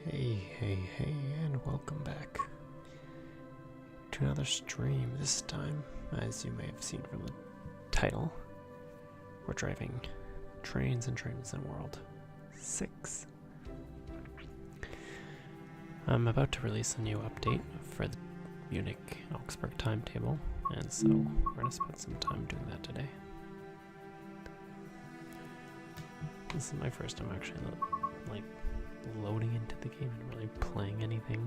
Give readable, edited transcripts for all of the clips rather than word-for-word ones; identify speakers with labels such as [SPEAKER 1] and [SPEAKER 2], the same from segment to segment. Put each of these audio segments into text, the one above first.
[SPEAKER 1] Hey, and welcome back to another stream. This time, as you may have seen from the title, we're driving trains and trains in World 6. I'm about to release a new update for the Munich Augsburg timetable, and so we're going to spend some time doing that today. This is my first time actually loading into the game and really playing anything.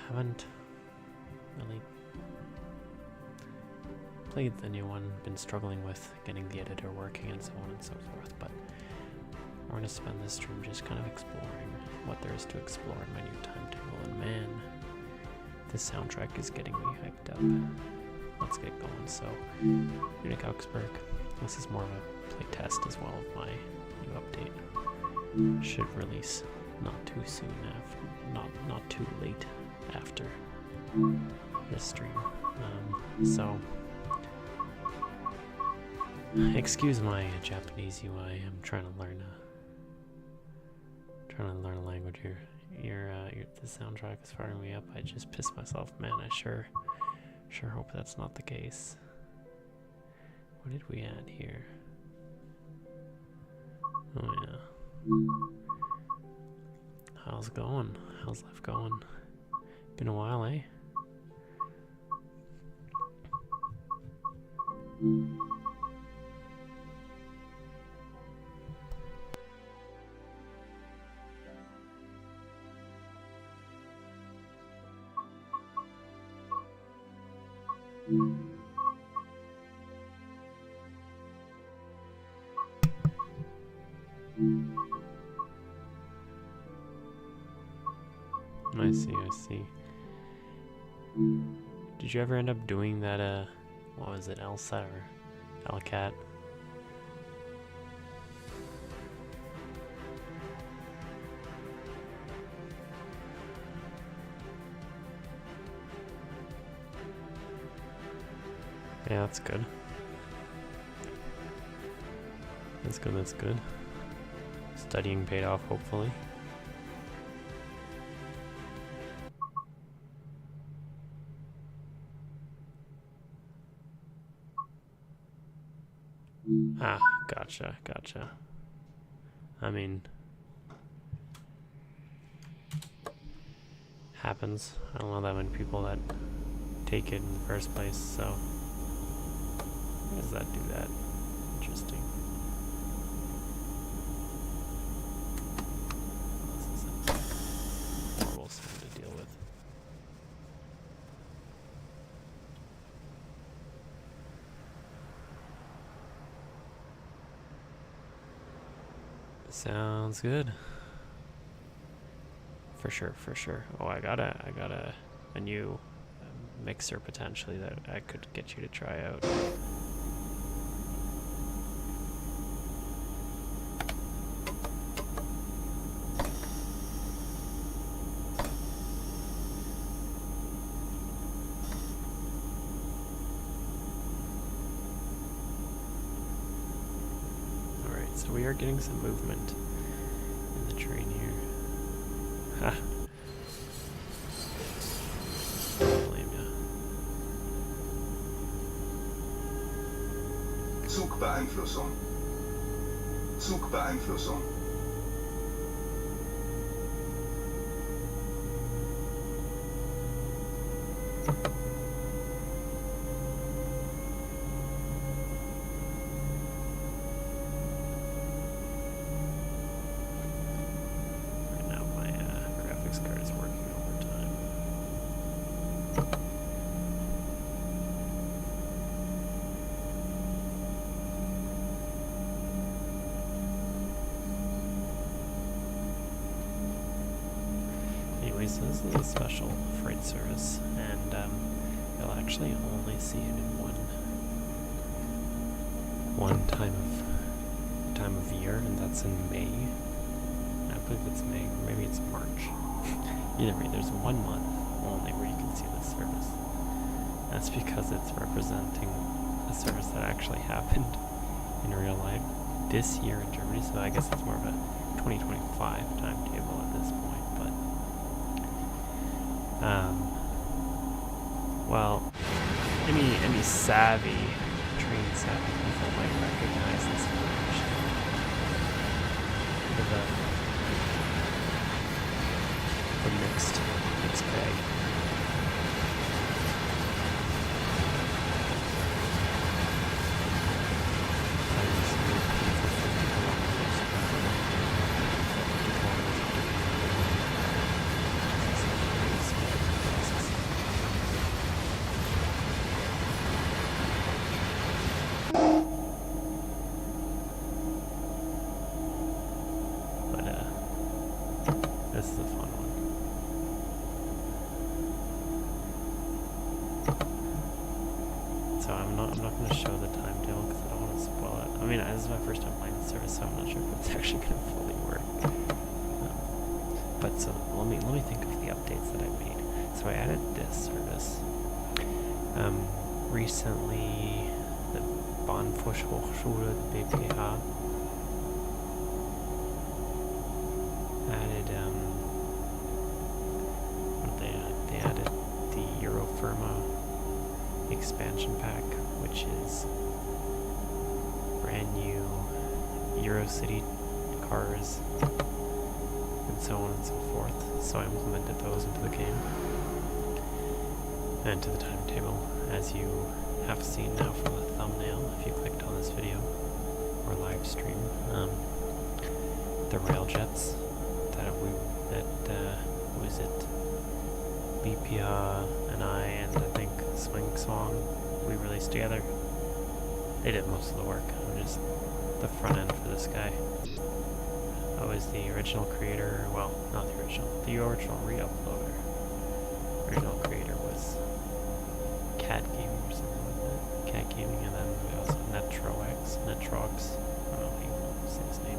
[SPEAKER 1] Haven't really played the new one, been struggling with getting the editor working and so on and so forth, but we're going to spend this stream just kind of exploring what there is to explore in my new timetable, and man, this soundtrack is getting me hyped up. Let's get going. So, Munich Augsburg, this is more of a play test as well of my new update. Should release not too soon after, not too late after this stream. So excuse my Japanese UI. I'm trying to learn a language here. The soundtrack is firing me up. I just pissed myself, man. I sure hope that's not the case. What did we add here? Oh yeah. How's it going? How's life going? Been a while, eh? I see. Did you ever end up doing that, what was it, LSAT or LCAT? Yeah, that's good. That's good. Studying paid off, hopefully. Ah, gotcha. I mean, happens. I don't know that many people that take it in the first place, so why does that do that? Interesting. This is a horrible sound to deal with. Sounds good. For sure. Oh, I got a new mixer potentially that I could get you to try out. So we are getting some movement in the train here. Ha! Don't blame ya.
[SPEAKER 2] Zugbeeinflussung.
[SPEAKER 1] Card is working overtime. Anyways, so this is a special freight service, and you'll actually only see it in one time of year, and that's in May. I believe it's May, or maybe it's March. Either way, there's 1 month only where you can see this service. That's because it's representing a service that actually happened in real life. this year in Germany, so I guess it's more of a 2025 timetable at this point, but well, any savvy, train savvy people might recognize this information. Bit of a mixed bag. This is a fun one. So I'm not going to show the timetable because I don't want to spoil it. I mean, this is my first time playing the service, so I'm not sure if it's actually going to fully work. But so let me think of the updates that I made. So I added this service. Recently, the Bahnfachhochschule BPH added they added the Eurofirma expansion pack, which is brand new Eurocity cars and so on and so forth. So I implemented those into the game and to the timetable, as you have seen now from the thumbnail if you clicked on this video or live stream. The rail jets that was it BPA and I think Swing Song we released together. They did most of the work. I'm just the front end for this guy. I was the original creator, well, not the original re-uploader. Original creator was Cat Gaming or something like that. Cat Gaming, and then we also Netrox, I don't know how you say his name.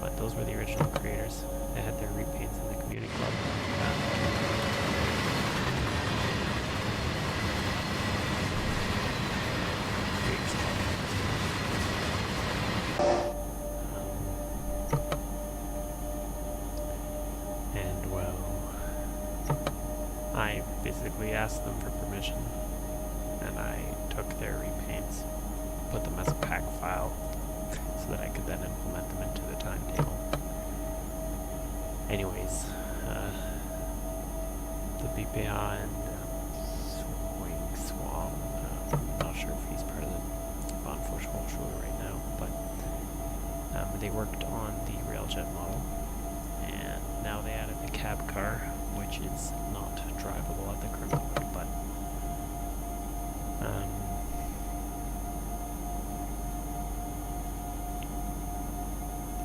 [SPEAKER 1] But those were the original creators. They had their repaints in the community club. And well, I basically asked them for permission, and I took their repaints, put them as a pack file, so that I could then implement them into the timetable. Anyways, the BPA and Swam, I'm not sure if he's part of the Bahnfachhochschule right now, but they worked on the railjet model, and now they added the cab car, which is not drivable at the current moment, but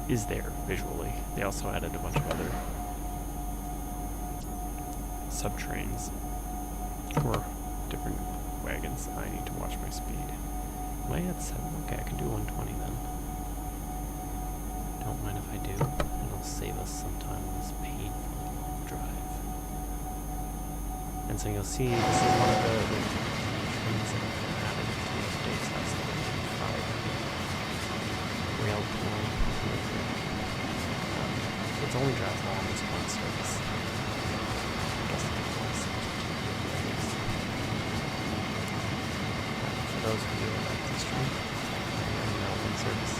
[SPEAKER 1] is there visually. They also added a bunch of other sub-trains or different wagons. I need to watch my speed. Am I at 7? Okay, I can do 120 then. Don't mind if I do. It'll save us some time on this painful long drive. And so you'll see this is one of the trains that I've added to the updates last 5 rail pool. It's only drives along this one service. I guess it was. For those of you who like this train, the Melbourne service.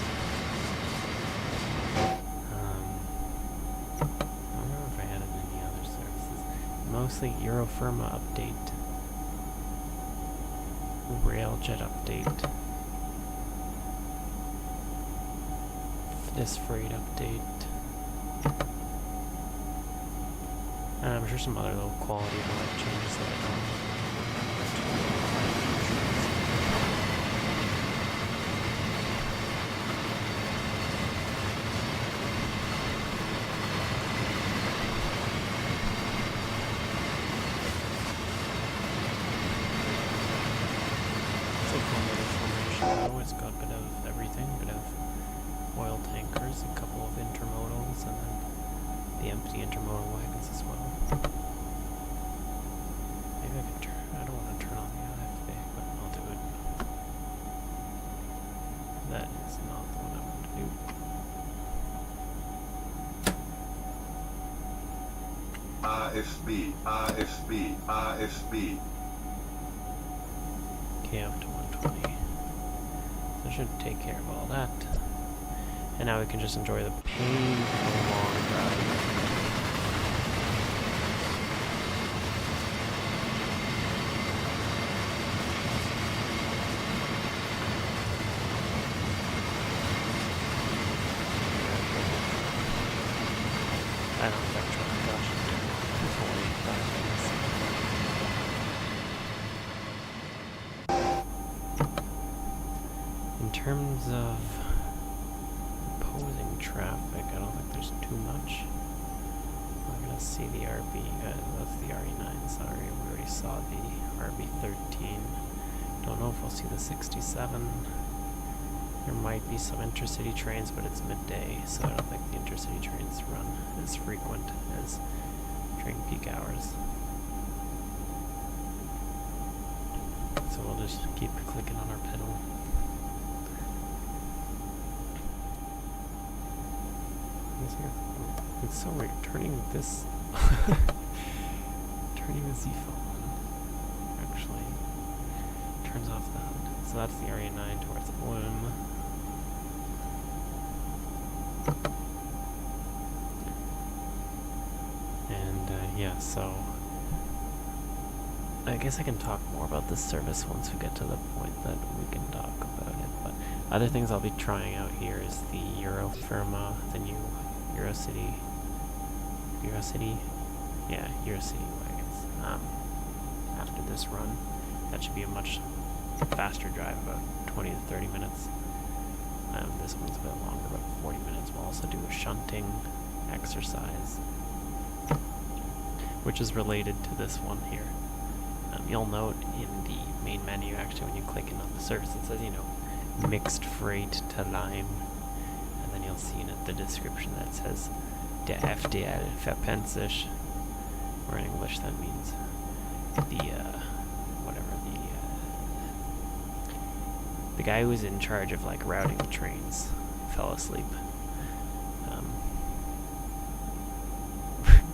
[SPEAKER 1] I don't know if I added any other services. Mostly Eurofirma update. Railjet update. This freight update. And I'm sure some other little quality of life changes that I don't. It's a cool little formation though. It's got a bit of everything, a bit of oil tankers, a couple of intermodals, and then the empty intermodal wagons as well. Maybe I can turn. I don't want to turn on the IFA, but I'll do it. That is not the one I
[SPEAKER 2] AFB, AFB, AFB.
[SPEAKER 1] Okay, up to 120. So that should take care of all that. And now we can just enjoy the painful long drive. I don't think truck, gosh, it's only 5 minutes. In terms of opposing traffic, I don't think there's too much. We're gonna see the RB, that's the RE9, sorry, we already saw the RB13. Don't know if we'll see the 67. There might be some intercity trains, but it's midday, so I don't think the intercity trains run as frequent as during peak hours. So we'll just keep clicking on our pedal. It's so weird turning this turning the Z phone actually turns off that. So that's the area 9 towards the bloom. And yeah, so I guess I can talk more about this service once we get to the point that we can talk about it. But other things I'll be trying out here is the Eurofirma, the new Eurocity wagons. After this run, that should be a much faster drive, about 20 to 30 minutes. This one's a bit longer, about 40 minutes. We'll also do a shunting exercise, which is related to this one here. You'll note in the main menu, actually, when you click in on the service, it says, mixed freight to Lime. And then you'll see in it the description that says, der FDL verpensisch, or in English that means the guy who's in charge of like routing the trains fell asleep,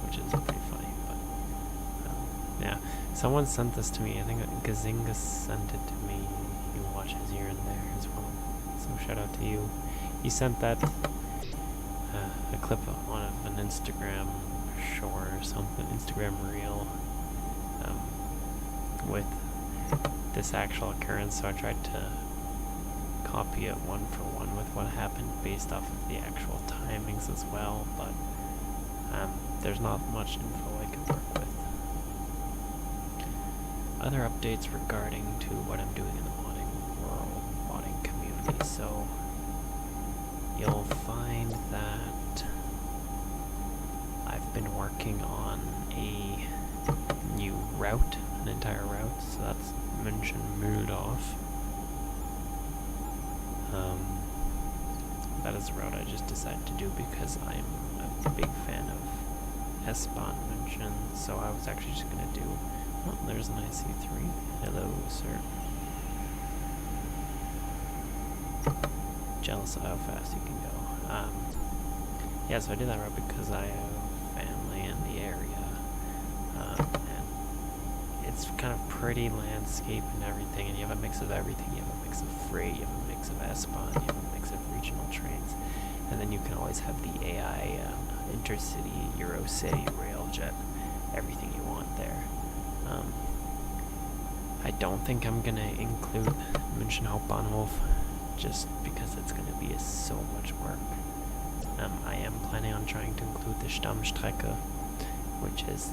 [SPEAKER 1] which is pretty funny. But yeah, someone sent this to me. I think Gazinga sent it to me. He watches here and there as well, so shout out to you. He sent that a clip on an Instagram short or something, Instagram reel, with this actual occurrence. So I tried to copy it one for one with what happened based off of the actual timings as well, but there's not much info I can work with. Other updates regarding to what I'm doing in the modding world, modding community. So you'll find that I've been working on a new route, an entire route, so that's München Mühldorf. That is a route I just decided to do because I'm a big fan of S-Bahn München, so I was actually just going to do... Oh, there's an IC3. Hello, sir. Jealous of how fast you can go. Yeah, so I did that route because I have family in the area, and it's kind of pretty landscape and everything, and you have a mix of everything. You have a mix of freight, you have a mix of S-Bahn, you have a mix of regional trains, and then you can always have the AI intercity, Eurocity, Railjet, everything you want there. I don't think I'm going to include München Hauptbahnhof just because it's going to be so much work. I am planning on trying to include the Stammstrecke, which is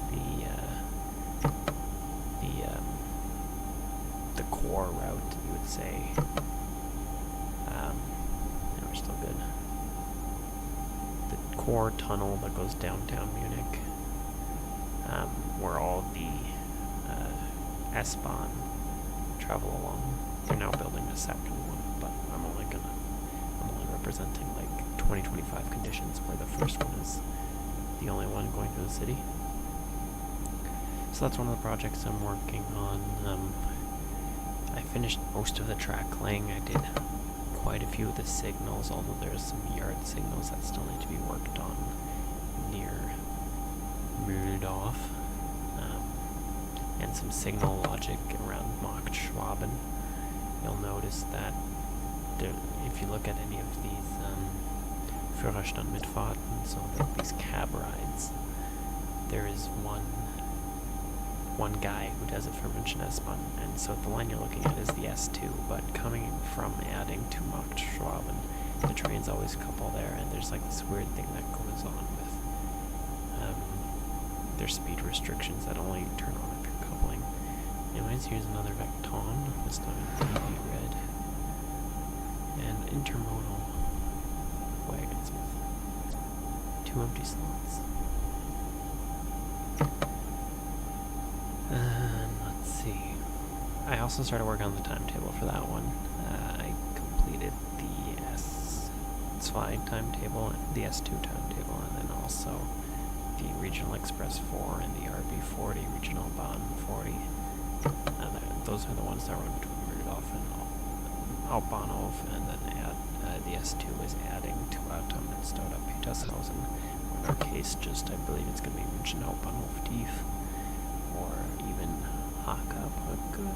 [SPEAKER 1] the core route, you would say. Yeah, we're still good. The core tunnel that goes downtown Munich, where all the S-Bahn travel along. They're now building a second one, but I'm only representing like 2025 conditions, where the first one is the only one going through the city. So that's one of the projects I'm working on. I finished most of the track laying. I did quite a few of the signals, although there's some yard signals that still need to be worked on near Mühldorf. and some signal logic around Marktschwaben, you'll notice that if you look at any of these Führerstand-Mitfahrten, so these cab rides, there is one guy who does it for München S-Bahn, and so the line you're looking at is the S2, but coming from Erding to Marktschwaben, the trains always couple there, and there's like this weird thing that goes on with their speed restrictions that only turn on if you're coupling. Anyways, here's another Vecton, this time in navy red, and intermodal wagons with 2 empty slots. And let's see. I also started working on the timetable for that one. I completed the S2 timetable, the S2 timetable, and then also the Regional Express 4 and the RB40, Regional Bahn 40. Those are the ones that run between Rudolph and Hauptbahnhof, and then the S2 is adding to Autumn and Stoda Petershausen. In our case, I believe it's going to be München Hauptbahnhof Tief, or even Hakabrücke.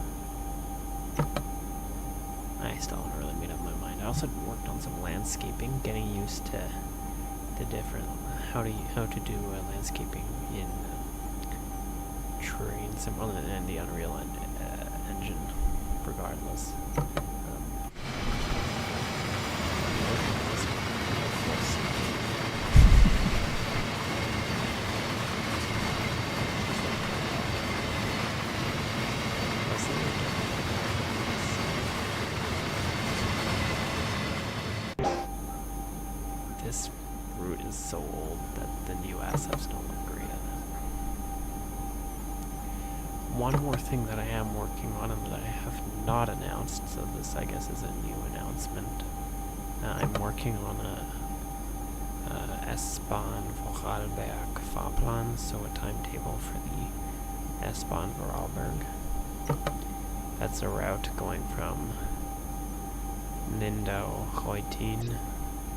[SPEAKER 1] I still haven't really made up my mind. I also worked on some landscaping, getting used to the different how to do landscaping in trains and the Unreal Engine, regardless. This route is so old that the new assets don't look great on it. One more thing that I am working on and that I have not announced, so this I guess is a new announcement. I'm working on a S-Bahn Vorarlberg Fahrplan, so a timetable for the S-Bahn Vorarlberg. That's a route going from Lindau-Reutin,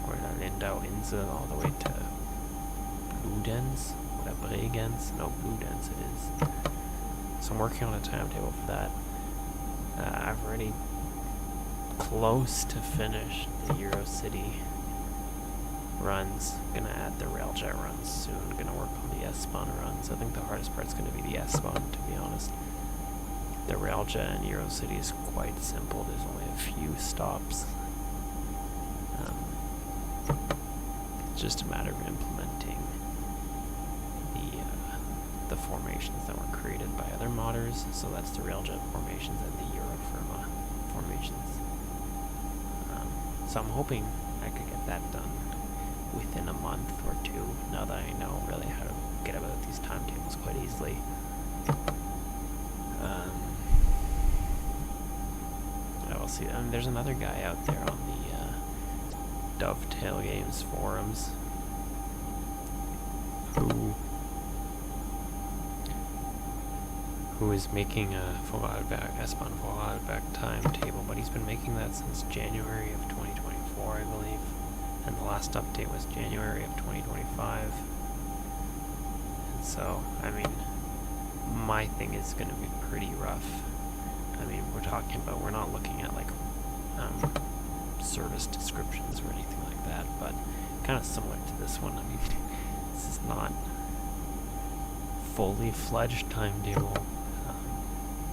[SPEAKER 1] or the Lindau Insel, all the way to Bludenz, or Bregenz. No, Bludenz it is. So I'm working on a timetable for that. I've already close to finished the Eurocity runs. Gonna add the Railjet runs soon. Gonna work on the S-Bahn runs. I think the hardest part's gonna be the S-Bahn, to be honest. The Railjet and Eurocity is quite simple. There's only a few stops. It's just a matter of implementing the formations that were created by other modders. So that's the Railjet formations and the Eurofirma formations. So I'm hoping I could get that done within a month or two, now that I know really how to get about these timetables quite easily. I will see. There's another guy out there on the Dovetail Games forums who is making a S-Bahn Vorarlberg timetable, but he's been making that since January of 2024, I believe, and the last update was January of 2025. And so, I mean, my thing is going to be pretty rough. I mean, we're not looking at like service descriptions or anything like that, but kind of similar to this one. I mean, this is not fully fledged timetable,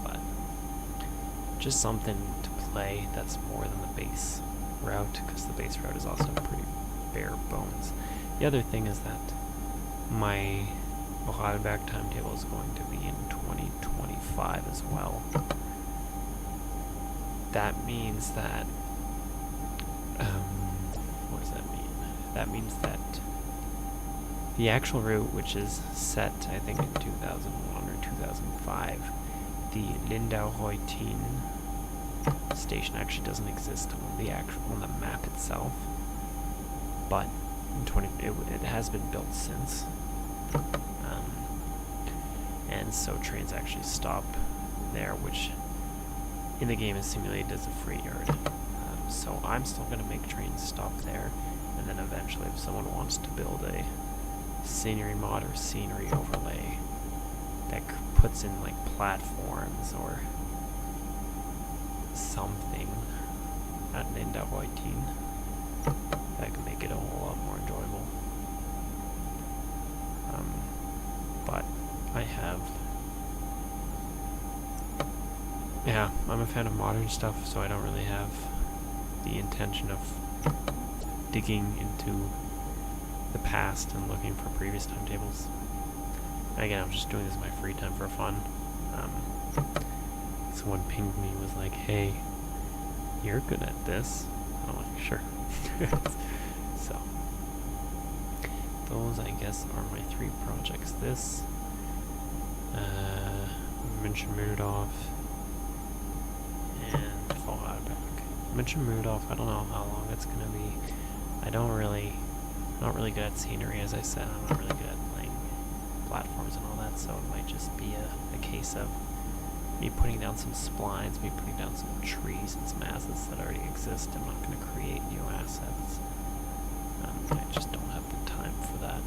[SPEAKER 1] but just something to play that's more than the base route, because the base route is also pretty bare bones. The other thing is that my Vorarlberg timetable is going to be in 2025 as well. That means that what does that mean? That means that the actual route, which is set, I think, in 2001 or 2005, the Lindau-Reutin station actually doesn't exist on the map itself, but it has been built since, and so trains actually stop there, which in the game is simulated as a freight yard. So I'm still going to make trains stop there, and then eventually if someone wants to build a scenery mod or scenery overlay that puts in like platforms or something at an end of writing that can make it a whole lot more enjoyable. But I have, yeah, I'm a fan of modern stuff, so I don't really have the intention of digging into the past and looking for previous timetables. And again, I'm just doing this in my free time for fun. Someone pinged me, was like, hey, you're good at this. I'm like, sure. So, those, I guess, are my 3 projects. This, München Mühldorf, and Vorarlberg. München Mühldorf, I don't know how long it's gonna be. I'm not really good at scenery, as I said. I'm not really good at playing platforms and all that, so it might just be a case of me putting down some splines, me putting down some trees and some assets that already exist. I'm not going to create new assets. I just don't have the time for that.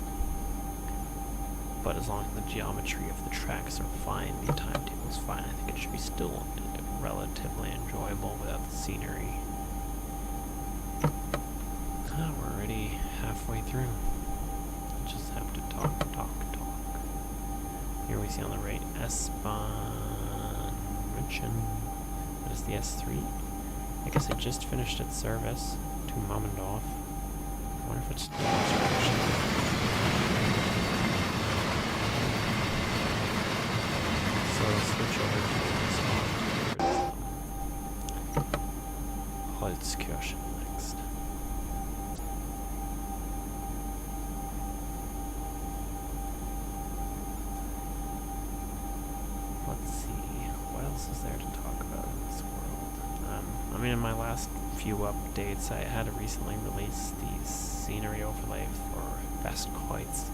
[SPEAKER 1] But as long as the geometry of the tracks are fine, the timetable's fine, I think it should be still relatively enjoyable without the scenery. We're already halfway through. I just have to talk. Here we see on the right, S-Bahn München. That is the S3. I guess it just finished its service to Mammendorf. I wonder if it's the direction. So let's switch over to this one. Holzkirchen next. Let's see, what else is there to talk about in this world? I mean, in my last few updates, I had recently released the scenery overlay for Westkreuz.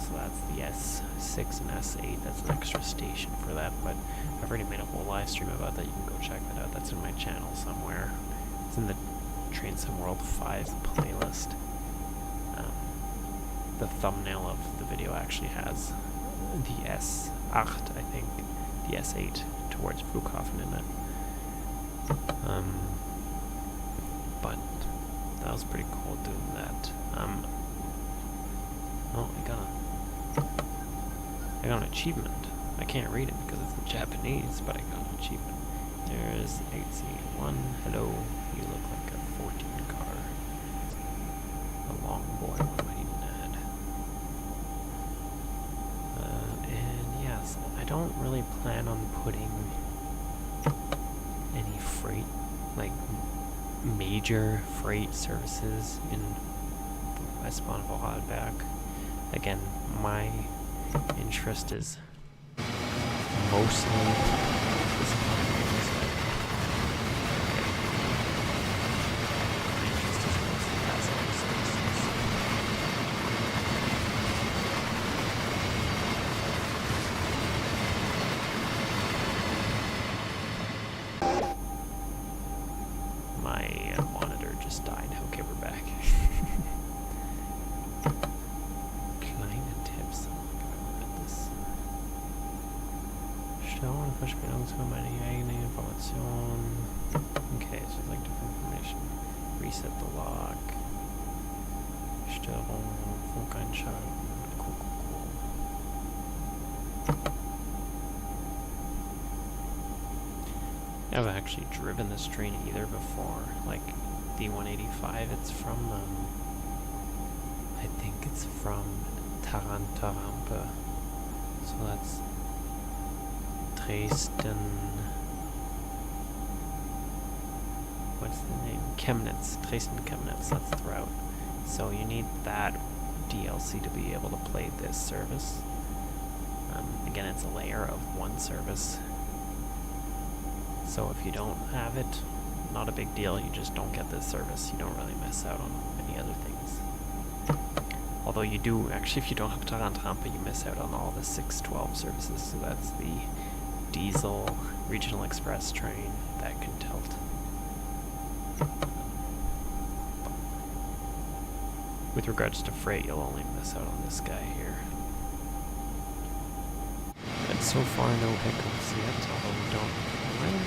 [SPEAKER 1] So that's the S6 and S8, that's an extra station for that, but I've already made a whole live stream about that. You can go check that out. That's in my channel somewhere. It's in the Train Sim World 5 playlist. The thumbnail of the video actually has the S8, I think, the S8 towards Flughafen in it. But that was pretty cool doing that. Oh, I got an achievement. I can't read it because it's in Japanese, but I got an achievement. There's 8C1. Hello, you look like a 14 car. A long boy, what am I even add? And yeah, so I don't really plan on putting any freight, like major freight services in S-Bahn Vorarlberg. Again, my interest is mostly this one. My interest is mostly passenger services. My monitor just died. Okay, we're back. Okay, so like different information. Reset the log. Störung, Funk einschalten. Cool. I've actually driven this train either before. Like the 185, it's from, I think it's from Tarantarampe. So that's Dresden. What's the name? Chemnitz. Dresden-Chemnitz, that's the route. So you need that DLC to be able to play this service. Again, it's a layer of one service. So if you don't have it, not a big deal, you just don't get this service. You don't really miss out on any other things. Although you do, actually, if you don't have Tarantarampe, you miss out on all the 612 services. So that's the diesel regional express train that can tilt. With regards to freight, you'll only miss out on this guy here. So far, no hiccups yet, although we don't mind.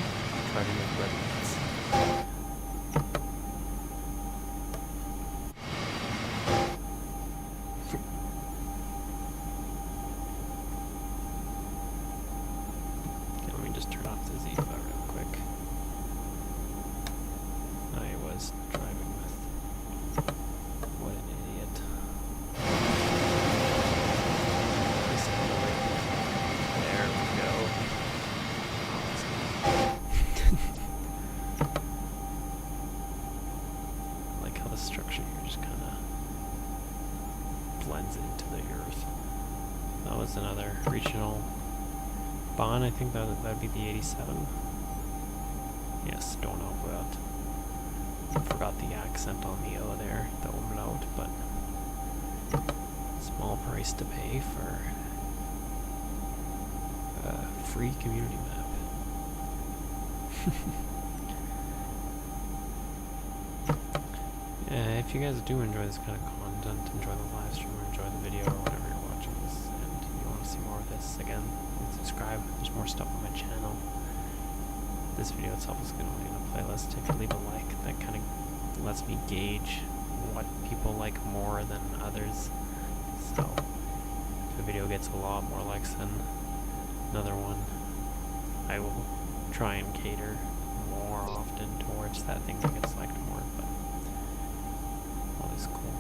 [SPEAKER 1] Try to make red lights. Okay, let me just turn off the Ziva real quick. I was driving with. What an idiot. There we go. I like how the structure here just kind of blends into the earth. That was another regional bond. I think that'd be the 87. Yes, don't know about. Forgot the accent on the O there, the umlaut, but small price to pay for a free community map. If you guys do enjoy this kind of content, enjoy the live stream, or enjoy the video, or whatever you're watching this, and you want to see more of this, again, subscribe. There's more stuff on my channel. This video itself is going to be in a playlist. If you leave a like, that kind of lets me gauge what people like more than others. So, if a video gets a lot more likes than another one, I will try and cater more often towards that thing that gets liked more, but always cool.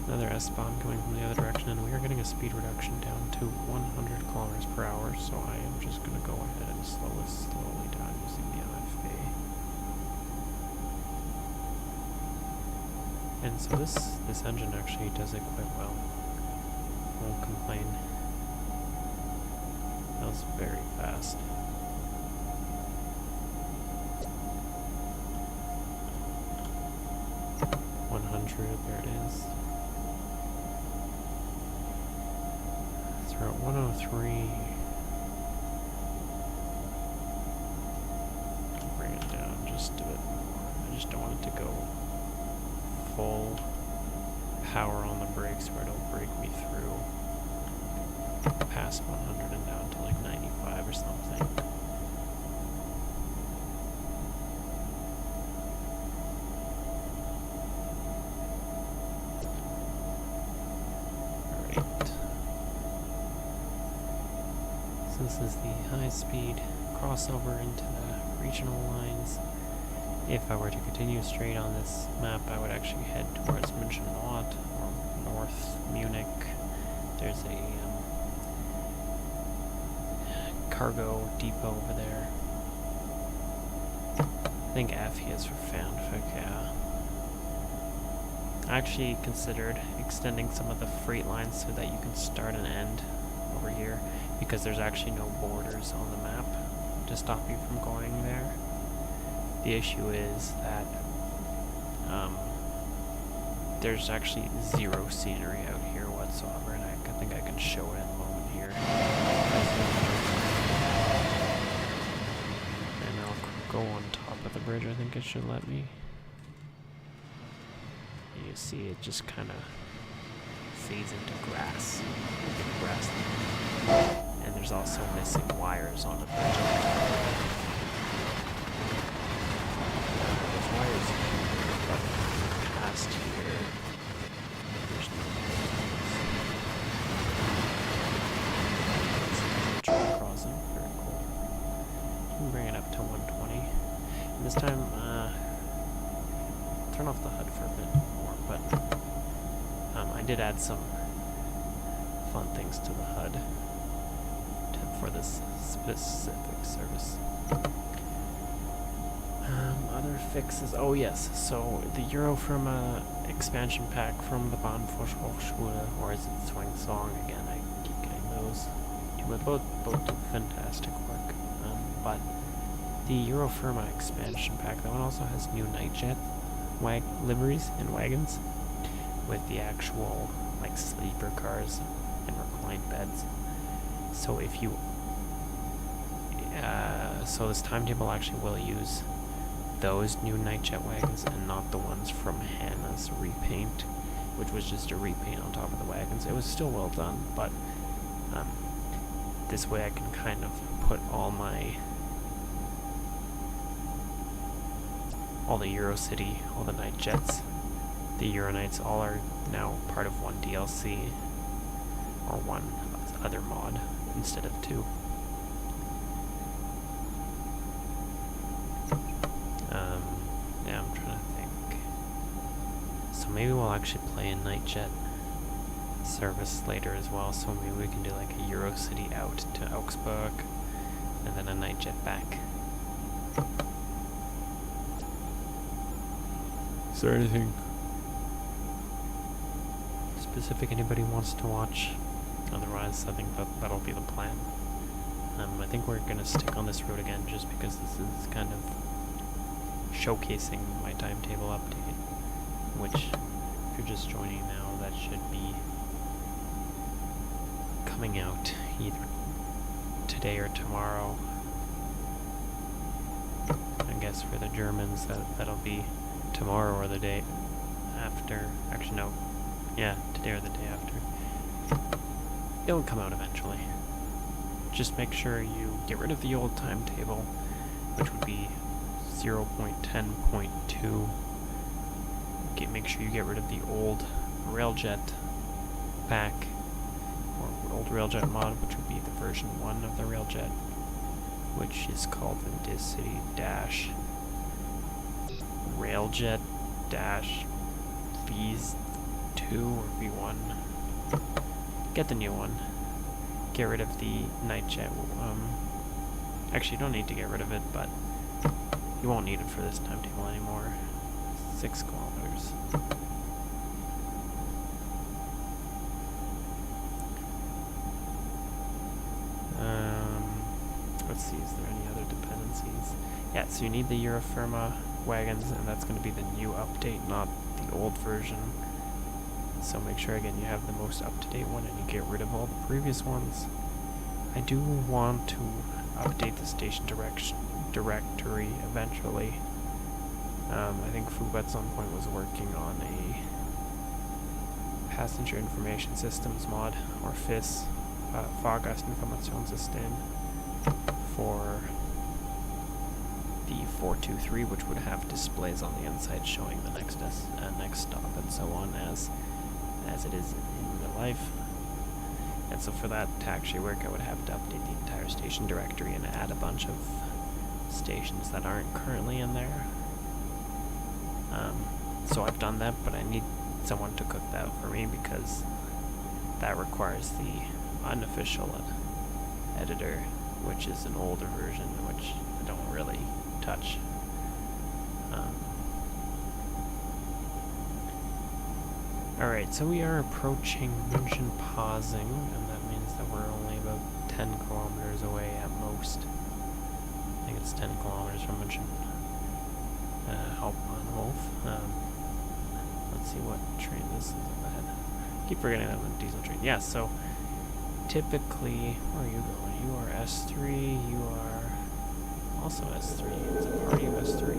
[SPEAKER 1] Another S-bomb coming from the other direction, and we are getting a speed reduction down to 100 kilometers per hour, so I am just going to go ahead and slow this slowly down using the IFA. And so this engine actually does it quite well. Won't complain. That was very fast. There it is. So we're at 103. Bring it down just a bit more. I just don't want it to go full power on the brakes where it'll break me through past 100 and down to like 95 or something. This is the high-speed crossover into the regional lines. If I were to continue straight on this map, I would actually head towards München or North Munich. There's a cargo depot over there. I think F is for fanfic, yeah. I actually considered extending some of the freight lines so that you can start and end over here, because there's actually no borders on the map to stop you from going there. The issue is that there's actually zero scenery out here whatsoever, and I think I can show it in a moment here. And I'll go on top of the bridge. I think it should let me. You see it just kind of fades into grass. And there's also missing wires on the bridge. There's wires past here. There's no train crossing. Very cool. You can bring it up to 120. And this time, turn off the HUD for a bit more, but I did add some fun things to the HUD for this specific service. Other fixes. Oh yes, so the Eurofirma expansion pack from the Bahnfachhochschule, or is it Swing Song again? I keep getting those. Both do fantastic work. But the Eurofirma expansion pack, that one also has new Nightjet liveries and wagons with the actual like sleeper cars and reclined beds. So if you so this timetable actually will use those new Nightjet wagons and not the ones from Hannah's repaint, which was just a repaint on top of the wagons. It was still well done, but This way I can kind of put all the Eurocity, all the night jets, the Euronights, all are now part of one DLC, or one other mod, instead of two. Yeah, I'm trying to think. So maybe we'll actually play a night jet service later as well, so maybe we can do like a Eurocity out to Augsburg, and then a night jet back. Is there anything specific anybody wants to watch? Otherwise, I think that'll be the plan. I think we're gonna stick on this route again just because this is kind of showcasing my timetable update, which, if you're just joining now, that should be coming out either today or tomorrow. I guess for the Germans that'll be tomorrow or the day after. Actually, no. Yeah, today or the day after. It'll come out eventually. Just make sure you get rid of the old timetable, which would be 0.10.2. Make sure you get rid of the old Railjet pack, or old Railjet mod, which would be the version 1 of the Railjet, which is called the Discity Dash Railjet Dash V2 or V1. Get the new one. Get rid of the night jet. Actually, you don't need to get rid of it, but you won't need it for this timetable anymore. 6 kilometers. Let's see, is there any other dependencies? Yeah, so you need the Eurofirma wagons, and that's going to be the new update, not the old version. So make sure, again, you have the most up-to-date one and you get rid of all the previous ones. I do want to update the station directory eventually. I think Fub at some point was working on a passenger information systems mod, or FIS, Fahrgastinformationssystem, for the 423, which would have displays on the inside showing the next stop and so on as it is in real life. And so for that to actually work, I would have to update the entire station directory and add a bunch of stations that aren't currently in there. So I've done that, but I need someone to cook that for me because that requires the unofficial editor, which is an older version, which I don't really touch. Alright, so we are approaching München pausing, and that means that we're only about 10 kilometers away at most. I think it's 10 kilometers from München. Hauptbahnhof. Let's see what train this is ahead. Keep forgetting that one diesel train. Yeah, so typically, where are you going? You are S3, you are also S3. It's a party of S3.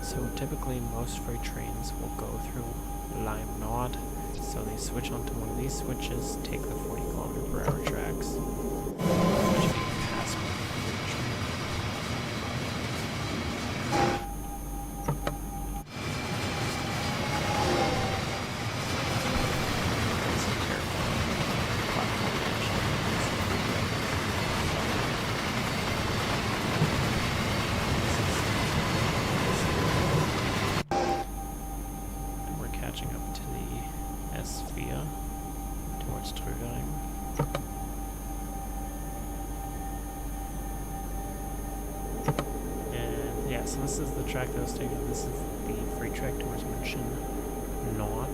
[SPEAKER 1] So typically most freight trains will go through Lime Nord, so they switch onto one of these switches, take the 40 km/h tracks, which you can pass one train. It's a terrifying platform and we're catching up to the S-Via towards Trudheim. And yeah, so this is the track that was taken. This is the freight track towards München Nord.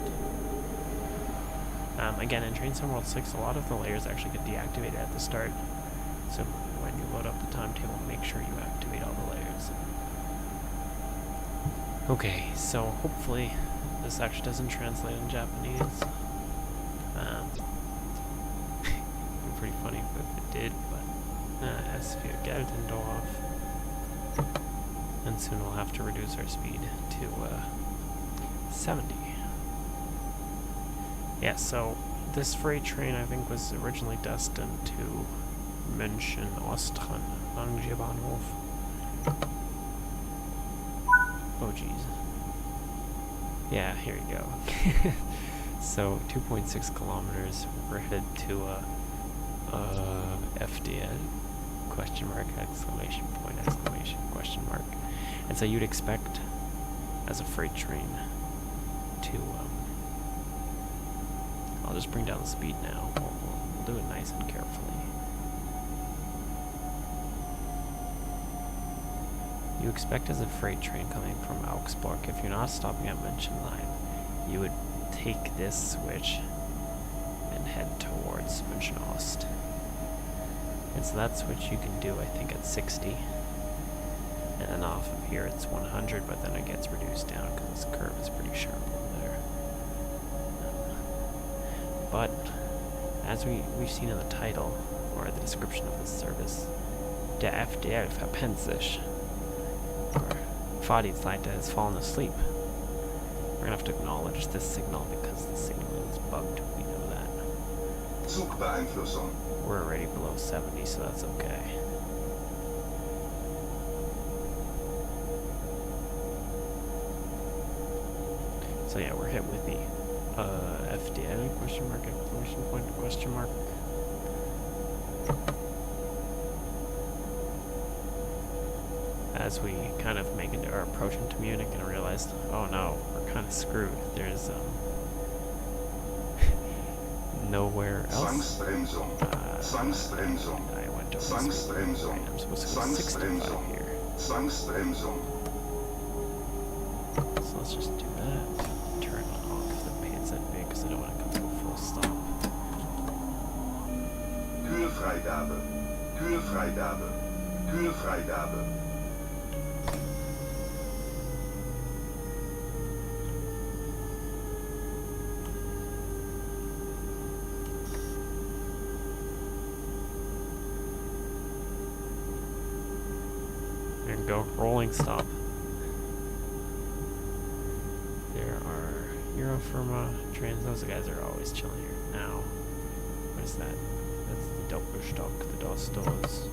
[SPEAKER 1] Again, in Train Sim World 6, a lot of the layers actually get deactivated at the start. So when you load up the timetable, make sure you activate all the layers. Okay, so hopefully this actually doesn't translate in Japanese. It'd be pretty funny if it did, but es für Geldendorf. And soon we'll have to reduce our speed to 70. Yeah, so this freight train, I think, was originally destined to München Hauptstrecke. Oh, jeez. Yeah, here you go. So, 2.6 kilometers. We're headed to FDL, question mark, exclamation point, exclamation, question mark. And so you'd expect, as a freight train, to, I'll just bring down the speed now. We'll do it nice and carefully. You expect, as a freight train coming from Augsburg, if you're not stopping at München line, you would take this switch and head towards München Ost. And so that switch you can do, I think, at 60. And then off of here it's 100, but then it gets reduced down because this curve is pretty sharp over there. But, as we've seen in the title, or the description of this service, der FDL verpennt sich, or Fahrdienstleiter has fallen asleep. We're gonna have to acknowledge this signal because the signal is bugged. We know that.
[SPEAKER 2] Zugbeeinflussung.
[SPEAKER 1] We're already below 70, so that's okay. So yeah, we're hit with the FDL question mark, exclamation point, question mark. As we kind of make our approach into Munich and realized, oh no, we're kind of screwed. There's nowhere else.
[SPEAKER 2] Zwangsbremsung.
[SPEAKER 1] I went over
[SPEAKER 2] Zwangsbremsung.
[SPEAKER 1] I'm supposed to go 65 here.
[SPEAKER 2] Zwangsbremsung.
[SPEAKER 1] So let's just do that. Turn off the pizza big because I don't want to come to a full stop.
[SPEAKER 2] Kühlfreigabe. Kühlfreigabe. Kühlfreigabe. And go rolling stop. There are Eurofirma trains. Those guys are always chilling here. Now, what is that? That's the Doppelstock, the DOS doors.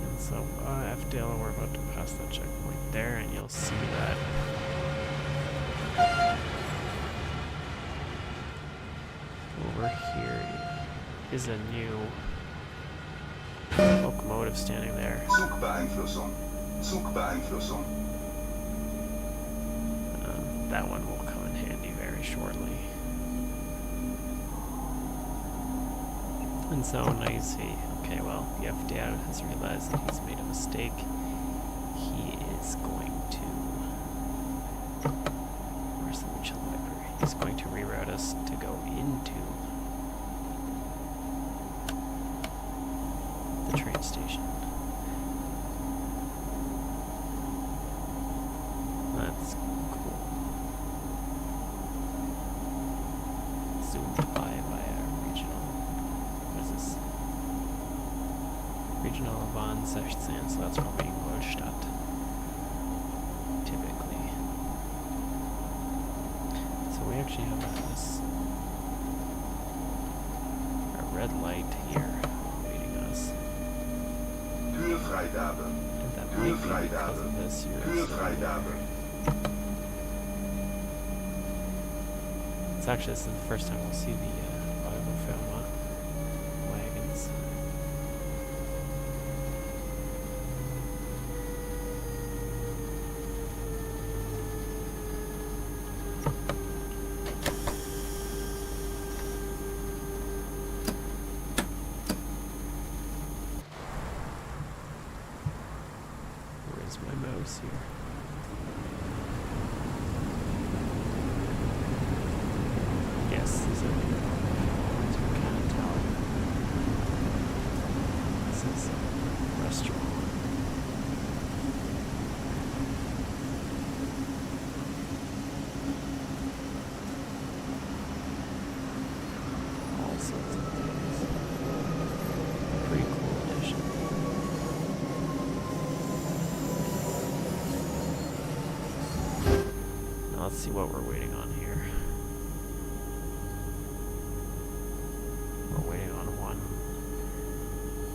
[SPEAKER 2] And so, FDL, we're about to pass that checkpoint there, and you'll see that. Over here is a new locomotive standing there. Zugbeeinflussung. Zugbeeinflussung.
[SPEAKER 1] That one will come in handy very shortly. And so now you see, okay, well, the FDL has realized that he's made a mistake. He is going to... Where's the München library? He's going to reroute us to go into the train station. That's cool. Zoomed by via regional. What is this? Regional Bahn 16, so that's probably Ingolstadt. Typically. So we actually have this a red light here waiting us.
[SPEAKER 2] Kühlfreigabe.
[SPEAKER 1] And that might be because of this here.
[SPEAKER 2] Kühlfreigabe.
[SPEAKER 1] It's actually, this is the first time we'll see the v0.11 wagons. Where's my mouse here? Yes, these are the ones we can't tell. This is a restaurant. All sorts of things. Pretty cool addition. let's see what we're waiting on here. We're waiting on one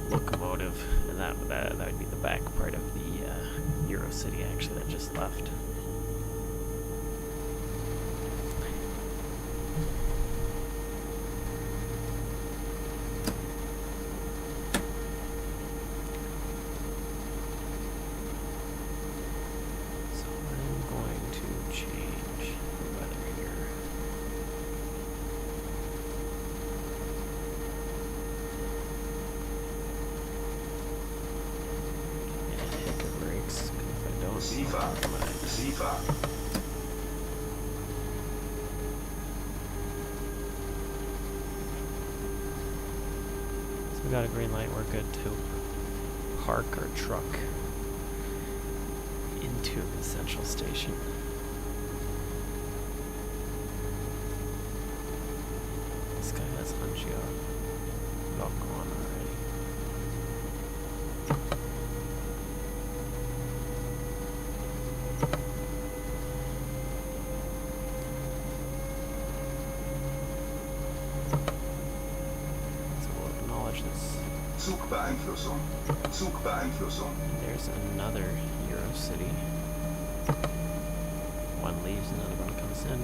[SPEAKER 1] locomotive, and that would be the back part of the Eurocity actually that just left. We got a green light, we're good to park our truck into the central station. This guy has Hangio lock on already.
[SPEAKER 3] Zugbeeinflussung. Zugbeeinflussung.
[SPEAKER 1] There's another Eurocity. One leaves, another one comes in.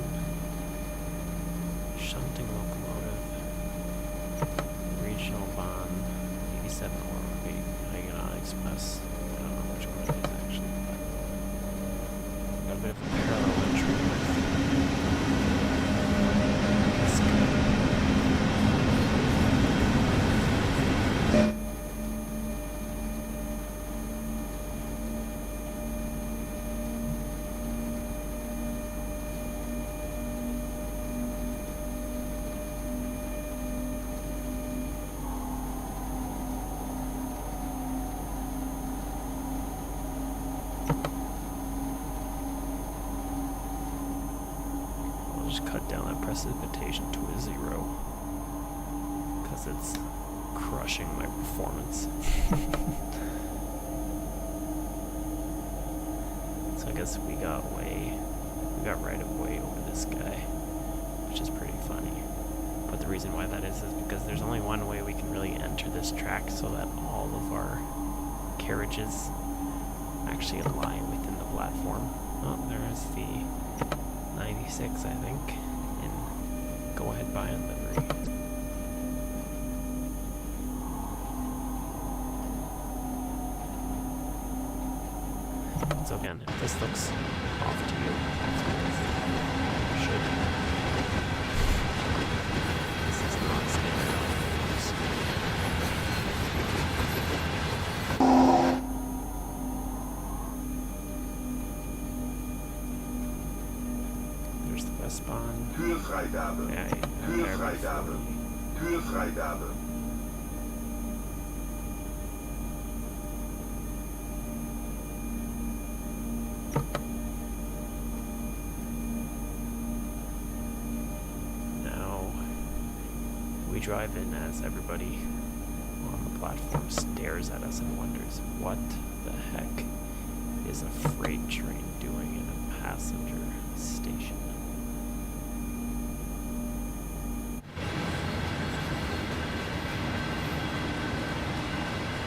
[SPEAKER 1] Shunting locomotive. Regional Bahn. 87 or Hagenau Express. I don't know which one it is actually, but got a bit of a parallel entry with this guy. Just cut down that precipitation to a 0 because it's crushing my performance. So I guess we got right of way over this guy, which is pretty funny. But the reason why that is because there's only one way we can really enter this track so that all of our carriages actually lie within the platform. Oh, there's the 96, I think, in go-ahead buy on livery. So again, if this looks off to you, it should. This is not standard off. Spawn.
[SPEAKER 3] Kühlfreigabe. Kühlfreigabe. Kühlfreigabe.
[SPEAKER 1] Now we drive in as everybody on the platform stares at us and wonders what the heck is a freight train doing in a passenger station.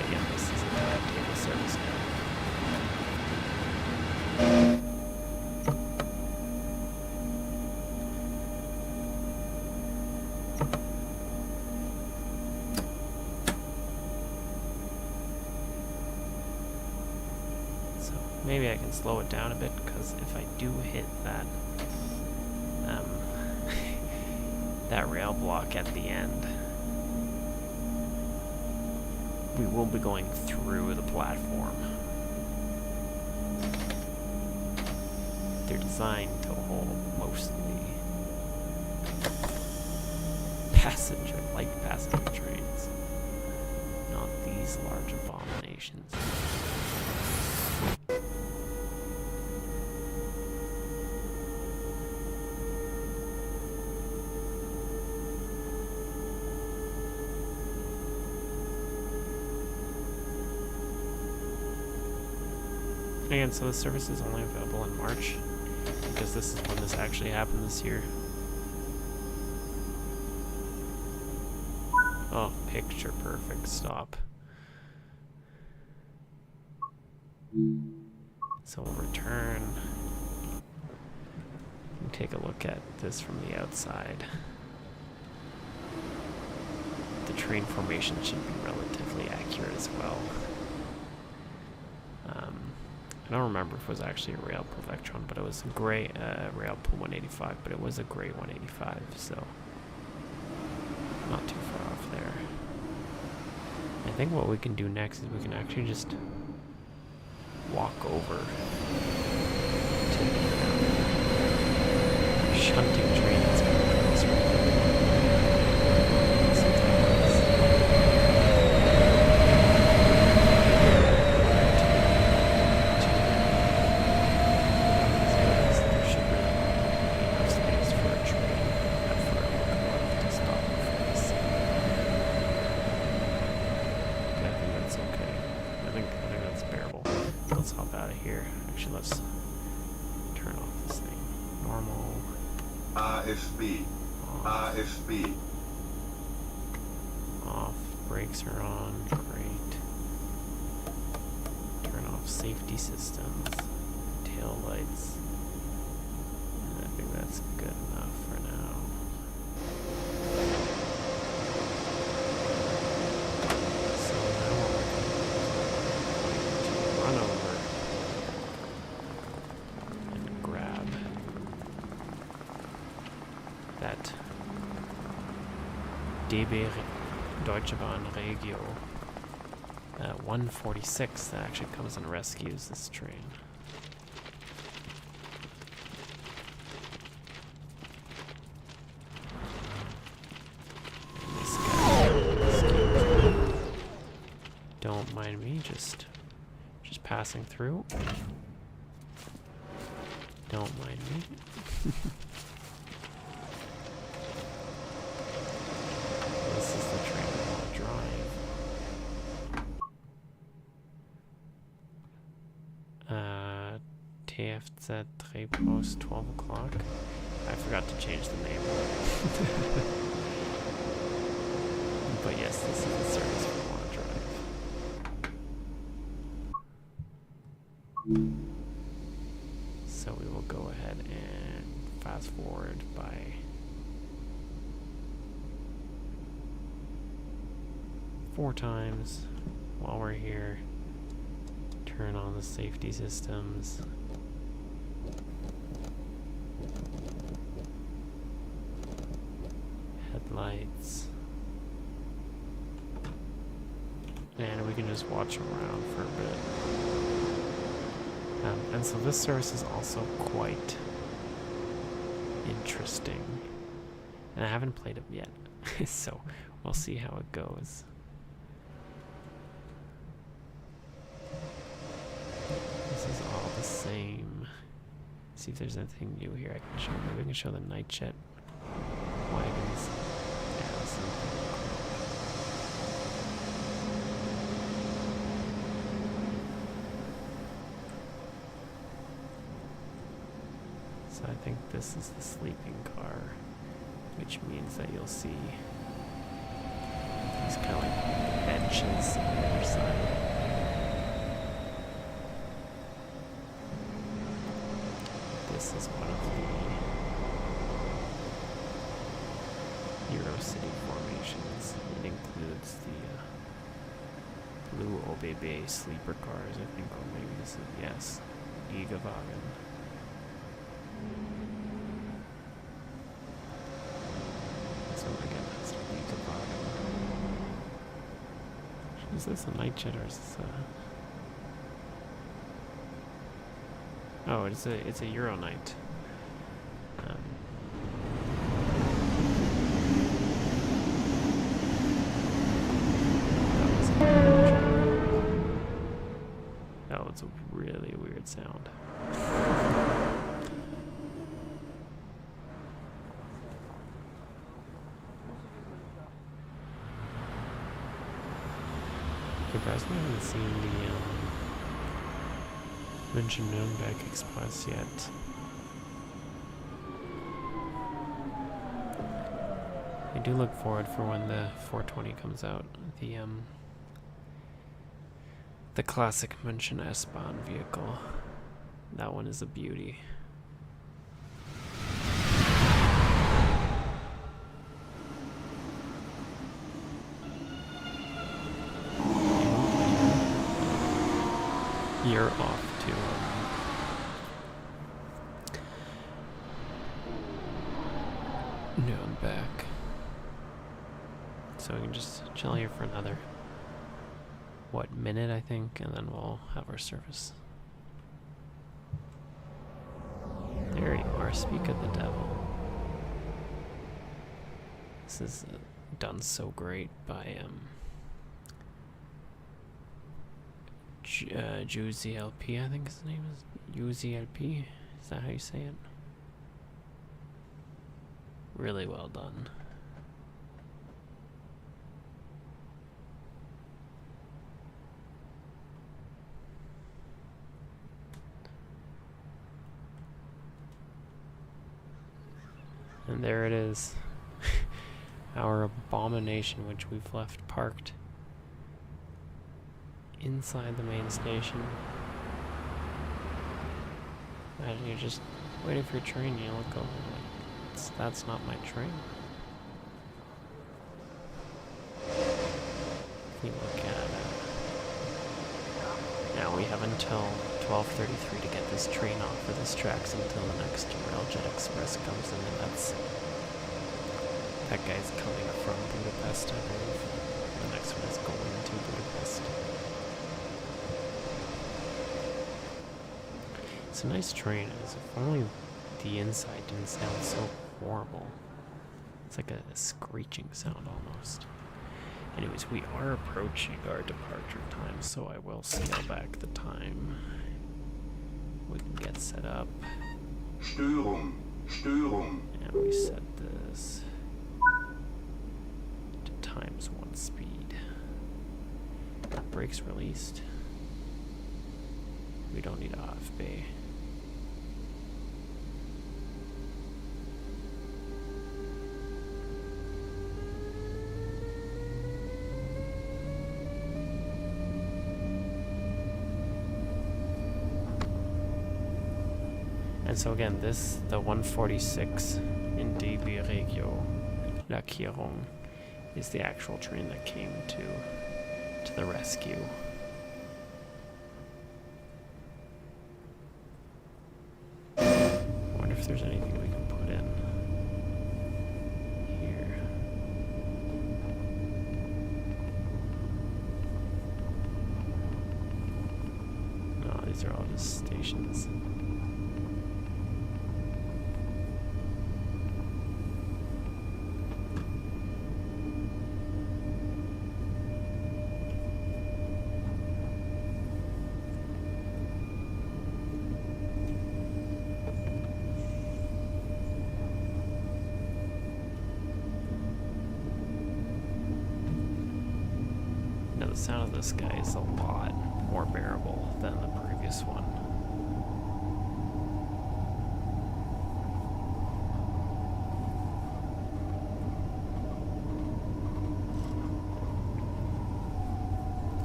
[SPEAKER 1] Again, this is a timetable service now. So maybe I can slow it down a bit, because if I do hit that that rail block at the end, we will be going through the platform. They're designed to hold mostly light passenger trains, not these large abominations. Again, so the service is only available in March.
[SPEAKER 2] because this is when this actually happened this year. Oh, picture perfect stop. So we'll return and take a look at this from the outside. The train formation should be relatively accurate as well. I don't remember if it was actually a rail pull Vectron, but it was a gray rail pull 185, but it was a gray 185, so not too far off there. I think what we can do next is we can actually just walk over to the shunting train that's going to cross right there.
[SPEAKER 3] AFB. AFB.
[SPEAKER 2] Off. Brakes are on. Great. Turn off safety systems. Tail lights. And I think that's good enough for now. So now we're going to run over and grab that DB Deutsche Bahn Regio 146 that actually comes and rescues this train. And this guy, don't mind me, just passing through. Don't mind me. This is the train I want to drive. TFZ Trepos 12 o'clock. I forgot to change the name. But yes, this is the service we want to drive. So we will go ahead and fast forward by 4 times while we're here. Turn on the safety systems. Headlights. And we can just watch around for a bit. And so this service is also quite interesting. And I haven't played it yet, so we'll see how it goes. This is all the same. See if there's anything new here I can show. Maybe we can show the night jet wagons. Yeah, that's something. So I think this is the sleeping car, which means that you'll see these kind of like benches on the other side. This is one of the Eurocity formations. It includes the blue OBB sleeper cars, I think, or maybe this is, yes, Gigawagen. So again, that's Gigawagen. Is this a night jet or is this a... Oh, it's a Euro night. Oh, it's a really weird sound. Surprised we haven't seen the München Nürnberg Express yet.
[SPEAKER 1] do look forward for when the 420 comes out. The classic München S-Bahn vehicle. That one is a beauty. You're off to Nürnberg. So we can just chill here for another, minute I think, and then we'll have our service. There you are, speak of the devil. This is done so great by JuzyLP, I think his name is. JuzyLP, is that how you say it? Really well done. And there it is. Our abomination, which we've left parked inside the main station. Imagine you're just waiting for your train and you look over like, that's not my train. If you look at it. Now we have until 12:33 to get this train off of this tracks until the next Railjet Express comes in, and that guy's coming from Budapest, I believe. The next one is going to Budapest. It's a nice train. If only the inside didn't sound so horrible. It's like a screeching sound almost. Anyways, we are approaching our departure time, so I will scale back the time. We can get set up.
[SPEAKER 3] Störung.
[SPEAKER 1] And we set this to ×1 speed. Brakes released. We don't need AFB. And so again, the 146 in DB Regio Lackierung is the actual train that came to the rescue. I wonder if there's anything we can put in here. No, these are all just stations. The sound of this guy is a lot more bearable than the previous one.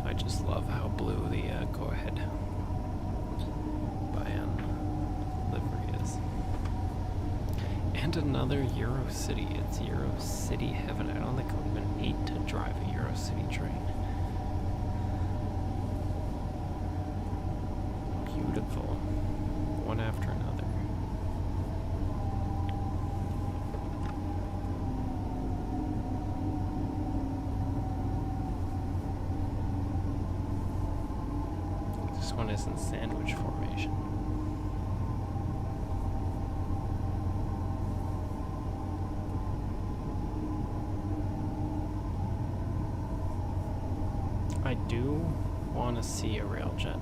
[SPEAKER 1] I just love how blue the go-ahead Bayern livery is. And another Eurocity. It's Eurocity heaven. I don't think I'll even need to drive a Eurocity train. Beautiful, one after another. This one is in sandwich formation. I do want to see a railjet.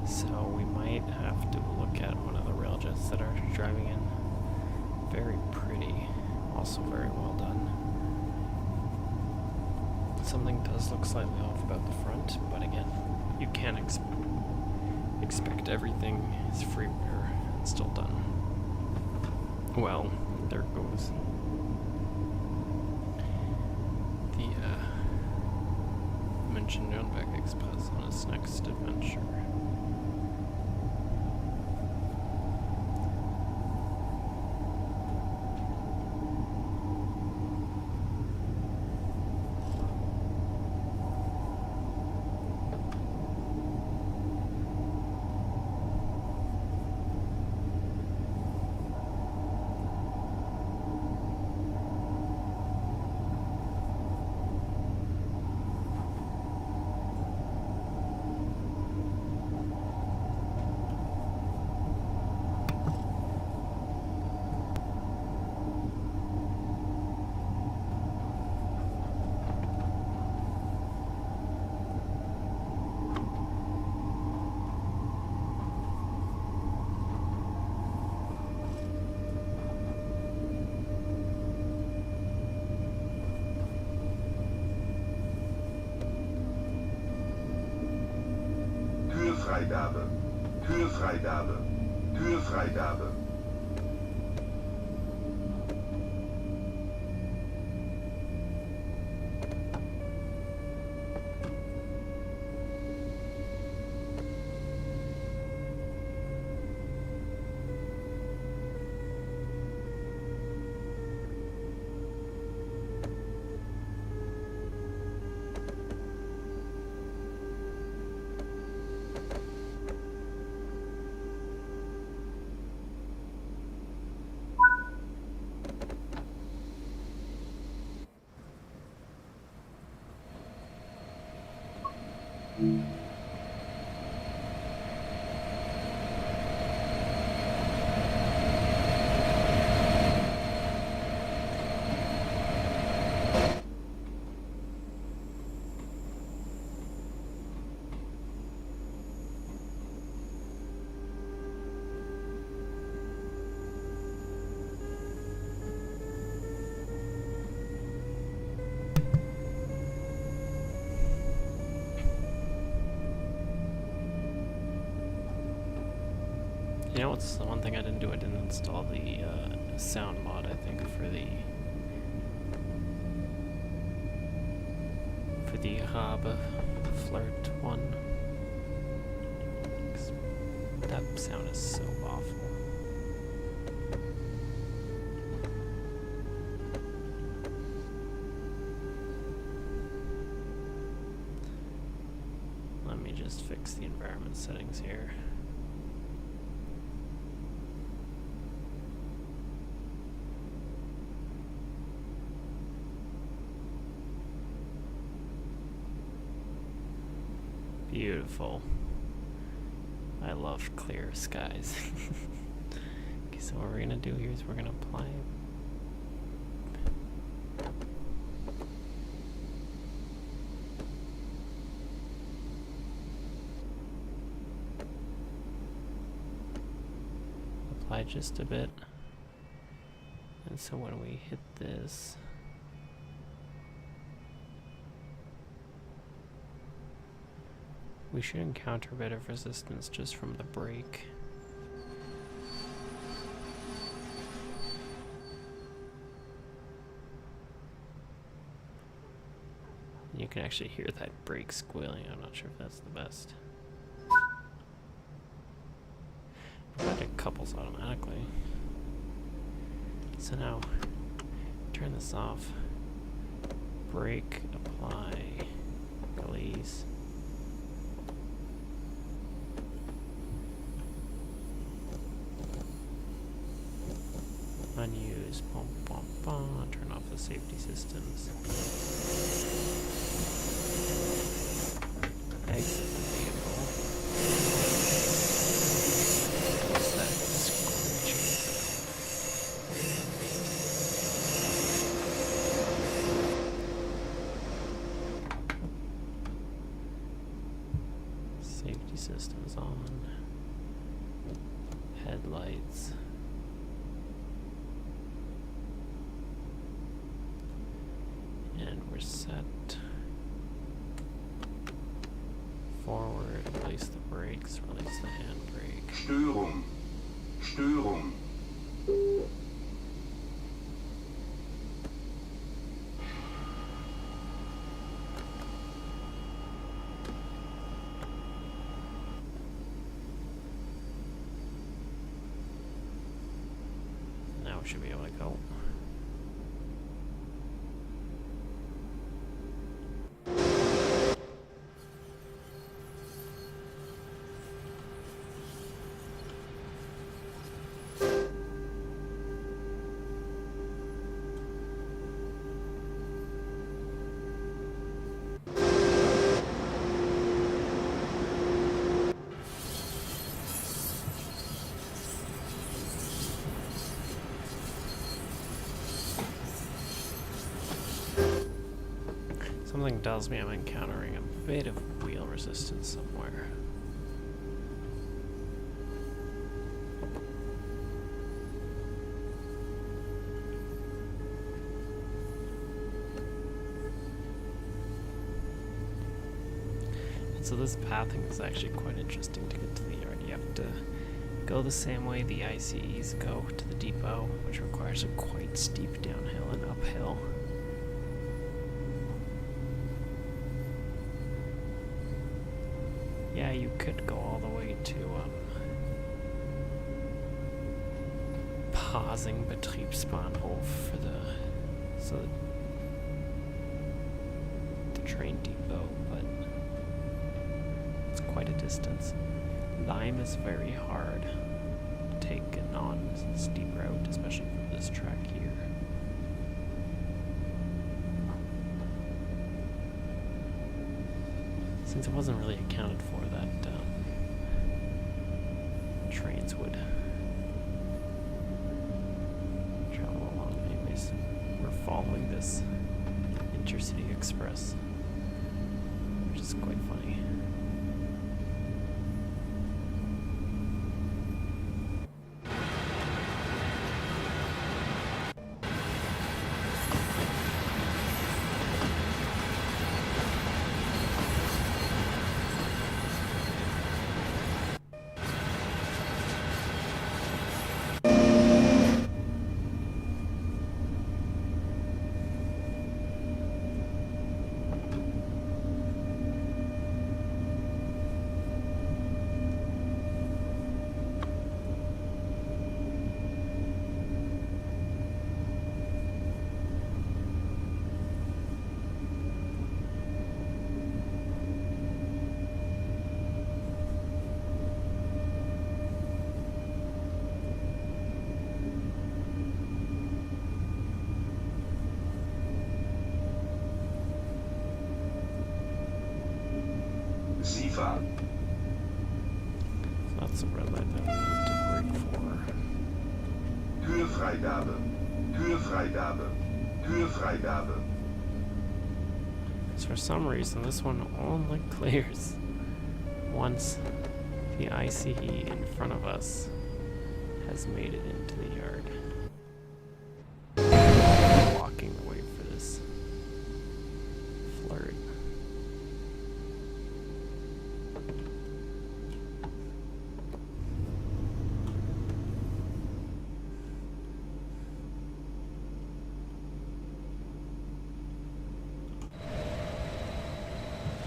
[SPEAKER 1] So we might have to look at one of the railjets that are driving in. Very pretty, also very well done. Something does look slightly off about the front, but again, you can't expect everything is freeware and still done. Well, there it goes. München-Nürnberg Express on its next adventure.
[SPEAKER 3] Türfreigabe. Türfreigabe. Türfreigabe. You know what's the one thing I didn't do? I didn't install the sound mod, I think, for the Rabe Flirt one. 'Cause that sound is so awful. Let me just fix the environment settings here. Beautiful. I love clear skies. Okay, so what we're gonna do here is we're gonna apply just a bit. And so when we hit this, we should encounter a bit of resistance just from the brake. You can actually hear that brake squealing. I'm not sure if that's the best. But it couples automatically. So now, turn this off. Brake, apply, release. Unused, bum, bum, bum. Turn off the safety systems. Exit the vehicle. What's that screeching? Safety systems on. Headlights. And we're set. Forward, release the brakes, release the handbrake. Störung. Störung.
[SPEAKER 2] now should be able to go. Something tells me I'm encountering a bit of wheel resistance somewhere. And so this pathing is actually quite interesting to get to the yard. You have to go the same way the ICEs go to the depot, which requires a quite steep downhill and uphill. Yeah, you could go all the way to Pasing Betriebsbahnhof for the train depot, but it's quite a distance. Lime is very hard to take a non-steep route, especially for this track here. Since it wasn't really accounted for that trains would travel along. Anyways, we're following this intercity express, which is quite funny.
[SPEAKER 4] Fahren.
[SPEAKER 2] So that's the red light that we need to brake for.
[SPEAKER 4] Türfreigabe. Türfreigabe. Türfreigabe.
[SPEAKER 2] Because for some reason this one only clears once the ICE in front of us has made it into the yard. Blocking the way for this flirt.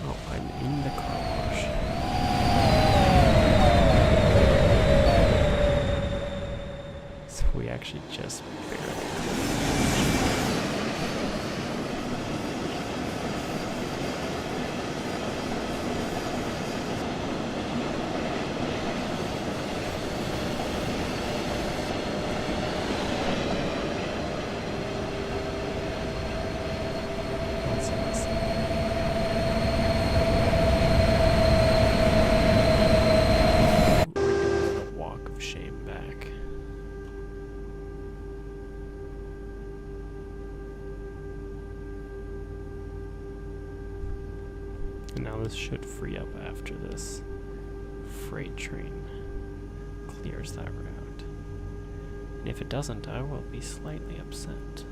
[SPEAKER 2] Oh, I'm in the car wash. So we actually just barely. That's awesome. We're doing the walk of shame back. And now this should free up after this freight train clears that route. And if it doesn't, I will be slightly upset.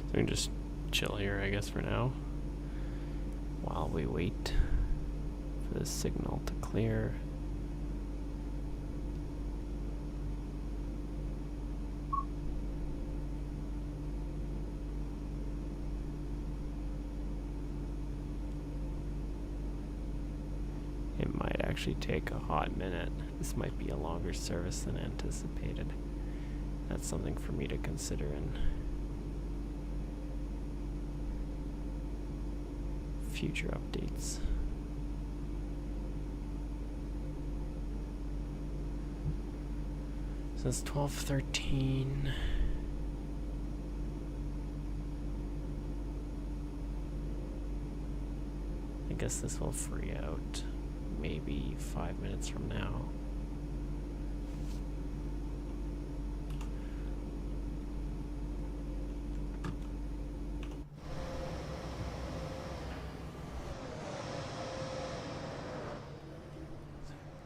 [SPEAKER 2] So we can just chill here, I guess, for now, while we wait for the signal to clear. It might actually take a hot minute. This might be a longer service than anticipated. That's something for me to consider in future updates. So it's 12:13. I guess this will free out maybe 5 minutes from now.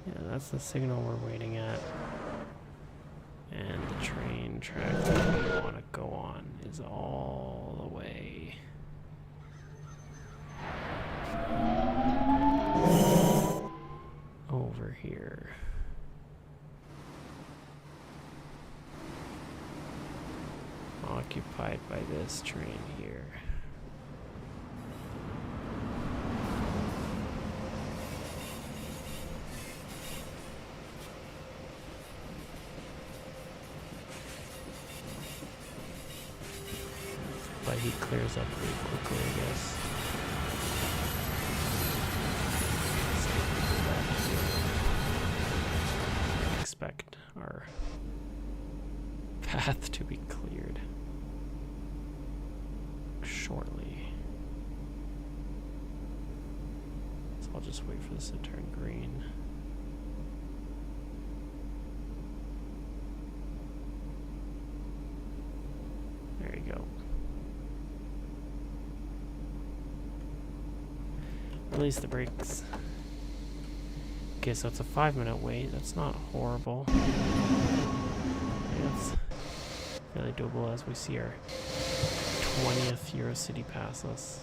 [SPEAKER 2] Yeah, that's the signal we're waiting at. And the train track that we want to go on is all the way over here. Occupied by this train here. But he clears up pretty quickly, I guess. Expect our path to be cleared shortly. So I'll just wait for this to turn green. There you go. Release the brakes. Okay, so it's a 5-minute wait. That's not horrible. It's fairly doable as we see our 20th Eurocity pass us.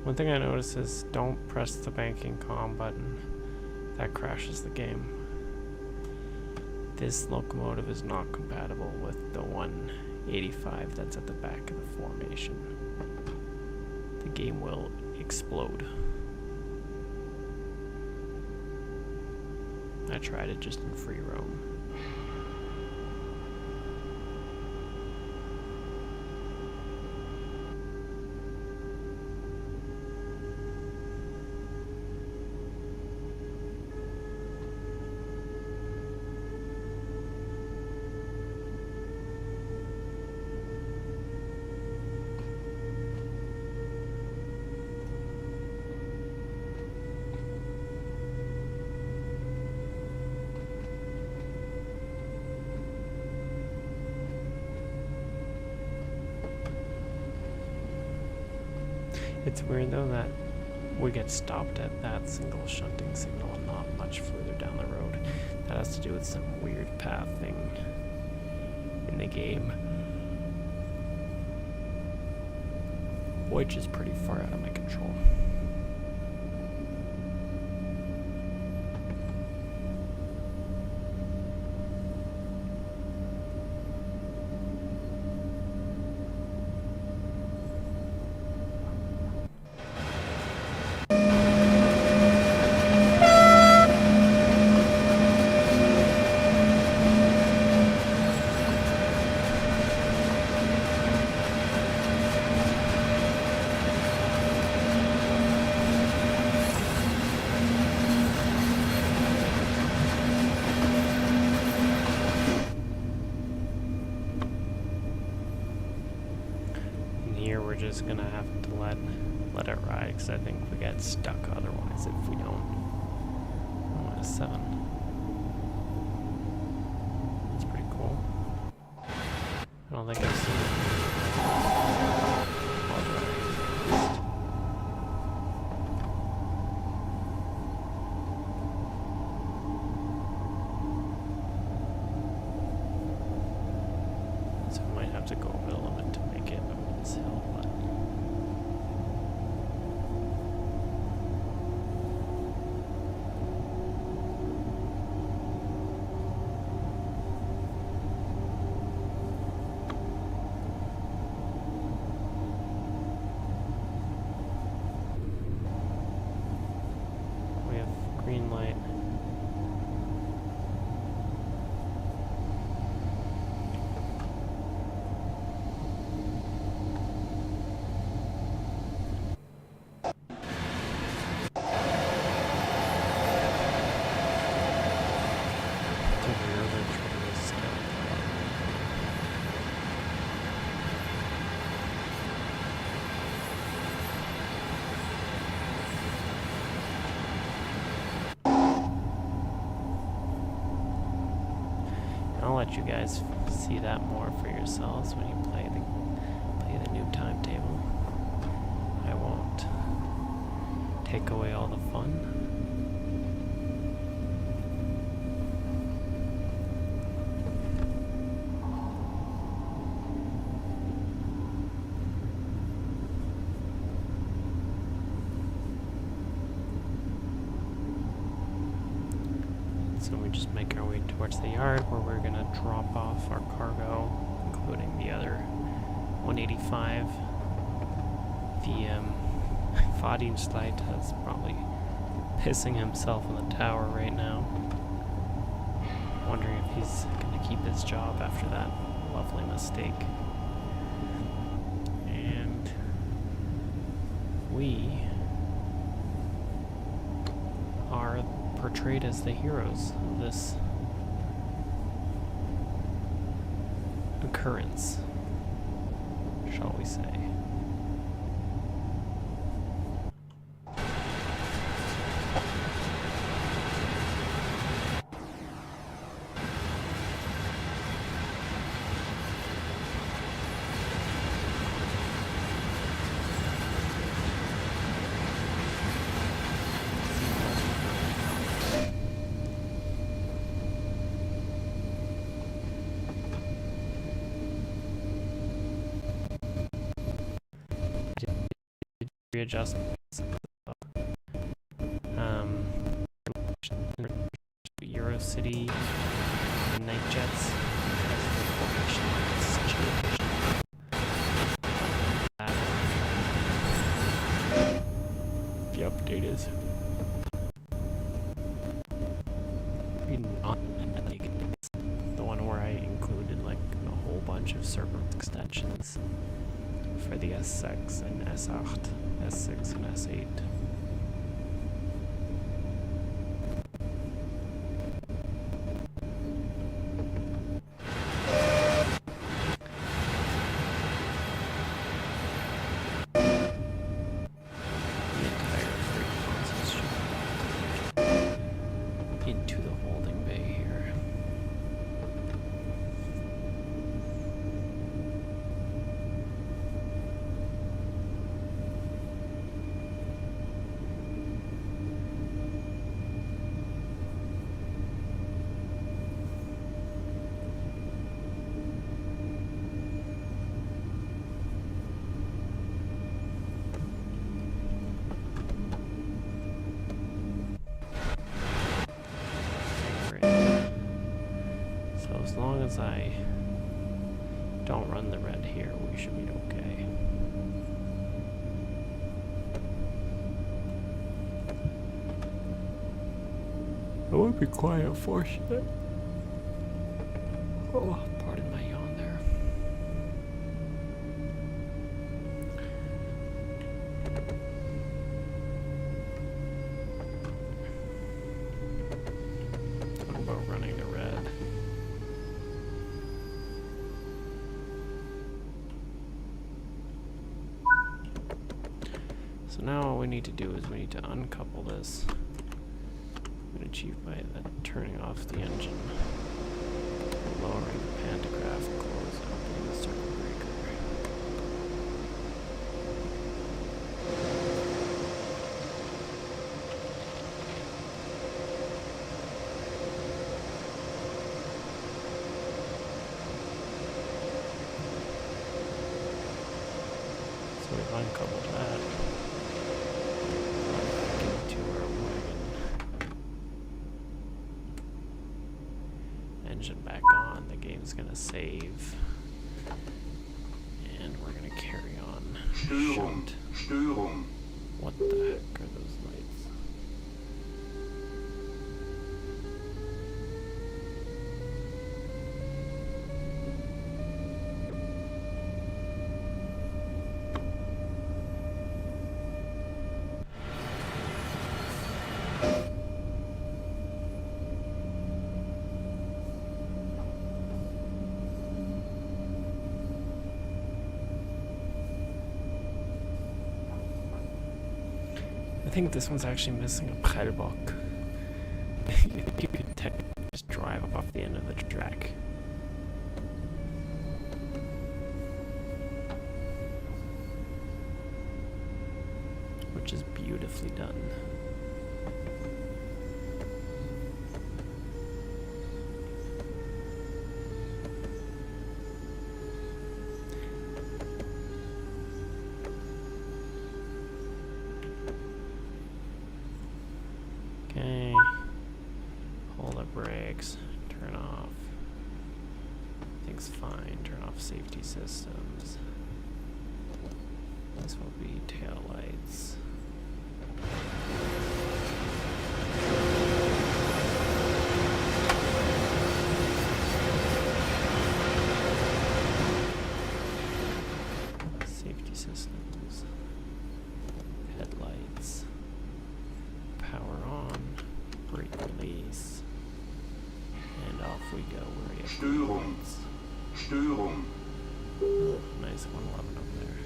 [SPEAKER 2] One thing I noticed is don't press the banking comm button. That crashes the game. This locomotive is not compatible with the 185 that's at the back of the formation. The game will explode. I tried it just in free roam. It's weird though that we get stopped at that single shunting signal and not much further down the road. That has to do with some weird pathing in the game, which is pretty far out of my control. Just gonna have to let it ride because I think we get stuck otherwise if we don't. Oh, -7. That's pretty cool.
[SPEAKER 1] don't think I've seen it. So I might have to go over the limit to make it over this hill, but we have green light. I'll let you guys see that more for yourselves when you play the new timetable. I won't take away all the fun. So we just make our way towards the yard where we're gonna drop off our cargo, including the other 185 VM Fahrdienstleiter that's probably pissing himself in the tower right now. Wondering if he's gonna keep his job after that lovely mistake. And we are portrayed as the heroes of this occurrence, shall we say. Readjustments. Euro City night jets. The update is the one where I included like a whole bunch of server extensions for the S6 and S8, S6 and S8. The entire freight process should into the holding bay here. As long as I don't run the red here, we should be okay. I won't be quiet for shit. Oh, pardon my yawn there. Talk about running the red. So now all we need to do is we need to uncouple this. I'm achieved by turning off the engine, lowering the pantograph, close, opening the circle
[SPEAKER 2] uncoupled that. Back into our wagon. Engine back on. The game's gonna save. And we're gonna carry on.
[SPEAKER 4] Störung,
[SPEAKER 2] Shoot.
[SPEAKER 4] Störung.
[SPEAKER 2] What the heck are those lights? I think this one's actually missing a Prellbock. You could technically just drive off the end of the track. Which is beautifully done. Okay, hold the brakes, turn off, everything's fine, turn off safety systems. This will be tail lights. Safety systems, headlights. Power on, brake release, and off we go. Where we have
[SPEAKER 4] Störung, Störung.
[SPEAKER 2] oh, nice 111 over there.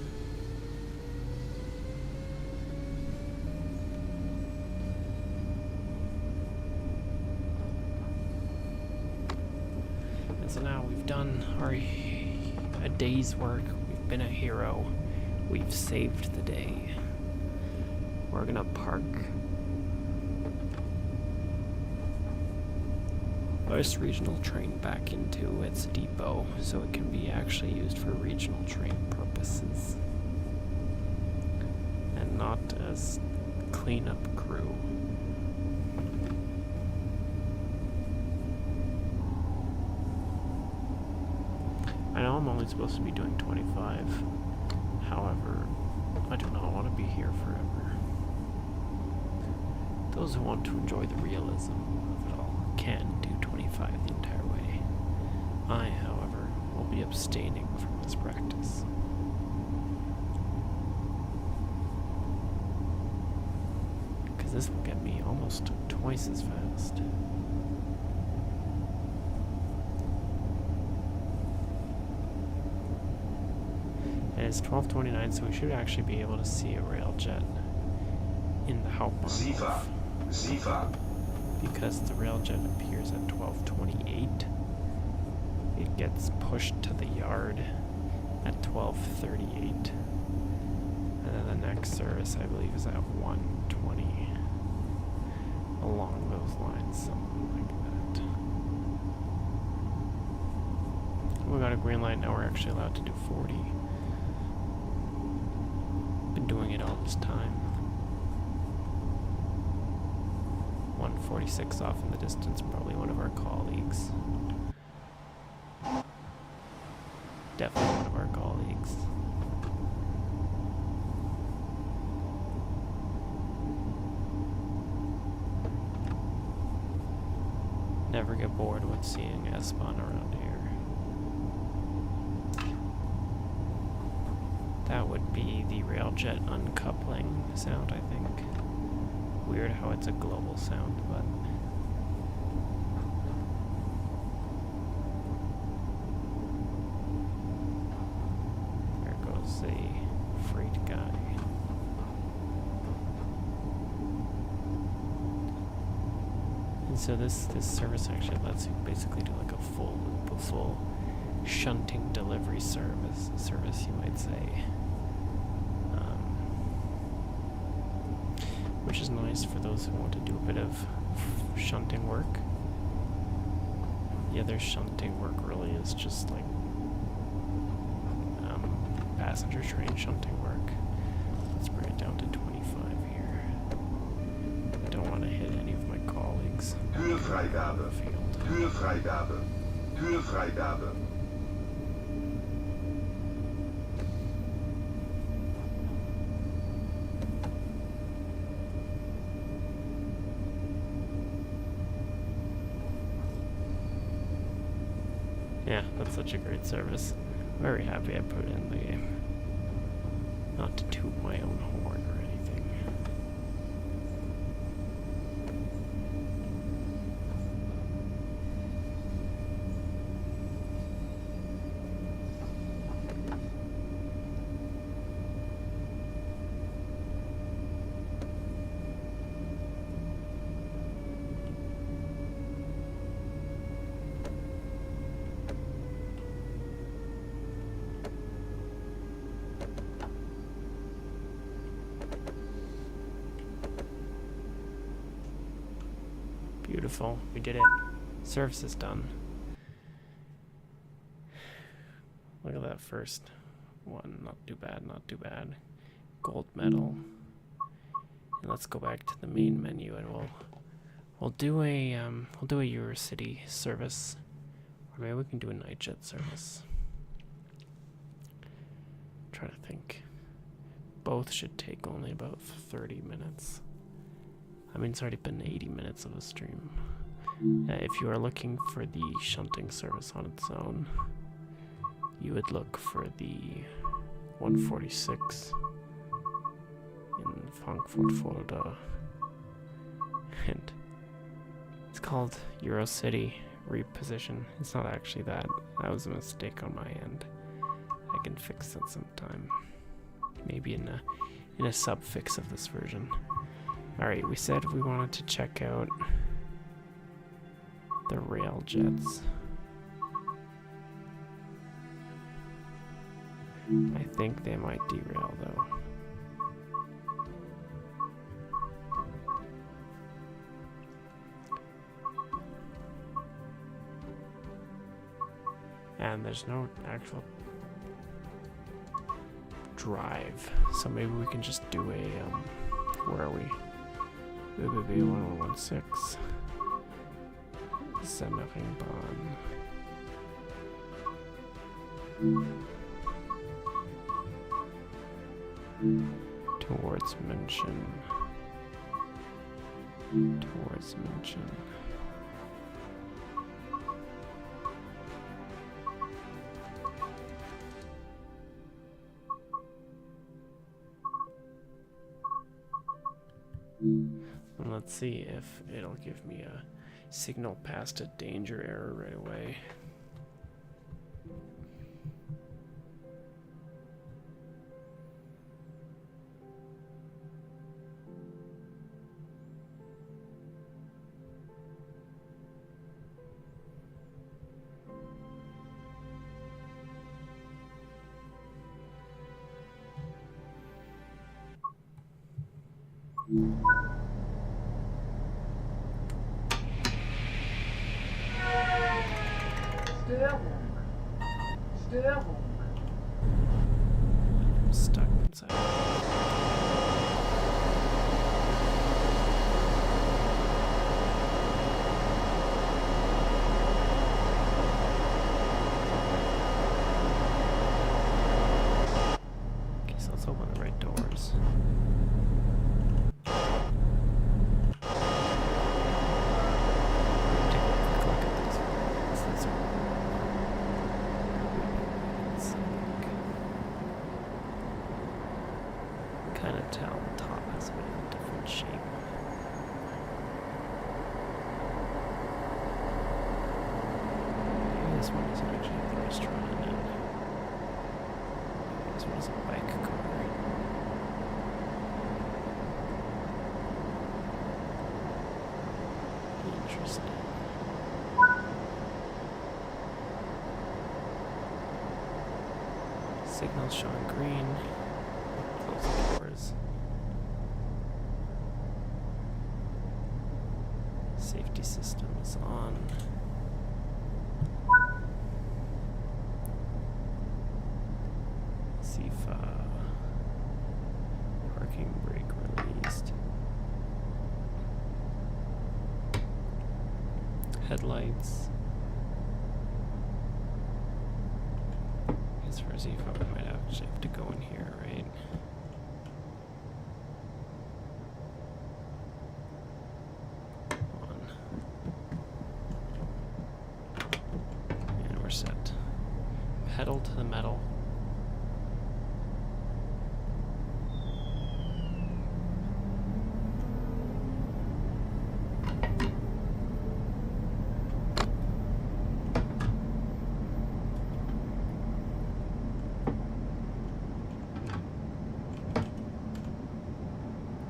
[SPEAKER 2] And so now we've done a day's work. We've been a hero. We've saved the day. We're gonna park this regional train back into its depot so it can be actually used for regional train purposes and not as cleanup crew. I know I'm only supposed to be doing 25, however, I do not want to be here forever. Those who want to enjoy the realism of it all can do 25 the entire way. I, however, will be abstaining from this practice. Because this will get me almost twice as fast. And it's 12:29, so we should actually be able to see a railjet in the Hauptbahnhof.
[SPEAKER 4] Sifa, Sifa.
[SPEAKER 2] Because the railjet appears at 12:28. It gets pushed to the yard at 12:38. And then the next service, I believe, is at 1:20. Along those lines, something like that. We got a green light, now we're actually allowed to do 40. Been doing it all this time. 146 off in the distance, probably one of our colleagues. Definitely one of our colleagues. Never get bored with seeing S-Bahn around here. That would be the railjet uncoupling sound, I think. Weird how it's a global sound, but there goes the freight guy. And so this service actually lets you basically do like a full shunting delivery service you might say. Which is nice for those who want to do a bit of shunting work. The other shunting work really is just like passenger train shunting work. Let's bring it down to 25 here. I don't want to hit any of my colleagues.
[SPEAKER 4] Türfreigabe.
[SPEAKER 2] Field.
[SPEAKER 4] Türfreigabe. Türfreigabe.
[SPEAKER 2] Yeah, that's such a great service. Very happy I put it in the game. Not to toot my own horn or anything. Beautiful. We did it. Service is done. Look at that first one. Not too bad, not too bad. Gold medal. And let's go back to the main menu and we'll do a Eurocity service. Or maybe we can do a night jet service. I'm trying to think. Both should take only about 30 minutes. I mean, it's already been 80 minutes of a stream. If you are looking for the shunting service on its own, you would look for the 146 in Frankfurt Fulda. And it's called Eurocity reposition. It's not actually that. That was a mistake on my end. I can fix it sometime. Maybe in a sub fix of this version. Alright, we said we wanted to check out the rail jets. I think they might derail though. And there's no actual drive, so maybe we can just do a, where are we? v0.11 Semmeringbahn towards München. Towards München. And let's see if it'll give me a signal past a danger error right away.
[SPEAKER 5] Störung.
[SPEAKER 2] I'm stuck inside. Okay, so let's open the right doors. Kind of tell the top has a bit of a different shape. Maybe this one isn't actually the restaurant. This one is a bike car. Interesting. Signal showing green. Close the doors. Safety system is on. Sifa. headlights. As far as if I might actually have to go in here, right? On. And we're set. Pedal to the metal.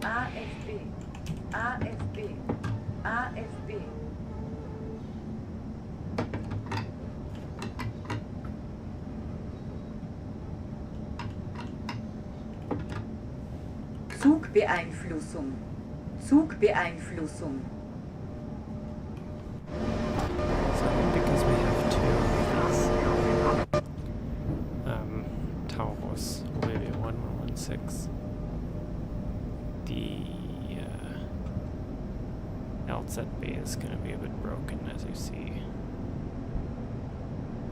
[SPEAKER 5] AFB, AFB, AFB. Zugbeeinflussung, Zugbeeinflussung.
[SPEAKER 2] So because we have two Taurus OBB1116, the LZB is going to be a bit broken, as you see.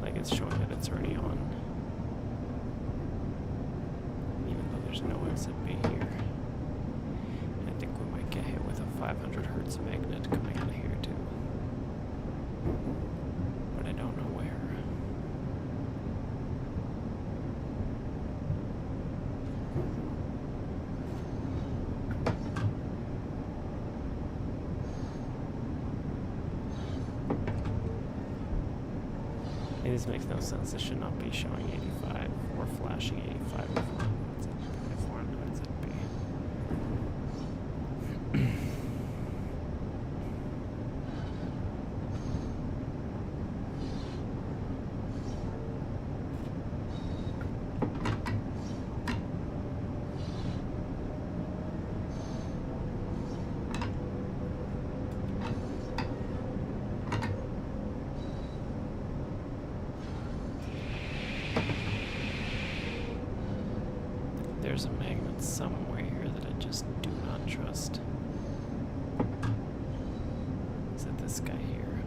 [SPEAKER 2] Like, it's showing that it's already on, even though there's no LZB here. I think we might get hit with a 500 hertz magnet coming out of here too, but I don't know where. This makes no sense. This should not be showing 85 or flashing 85 if we're on ZB. There's a magnet somewhere here that I just do not trust. Is it this guy here?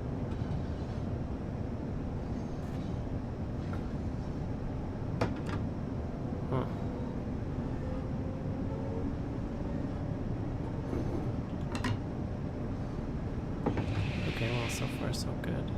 [SPEAKER 2] Huh. Okay, well, so far so good.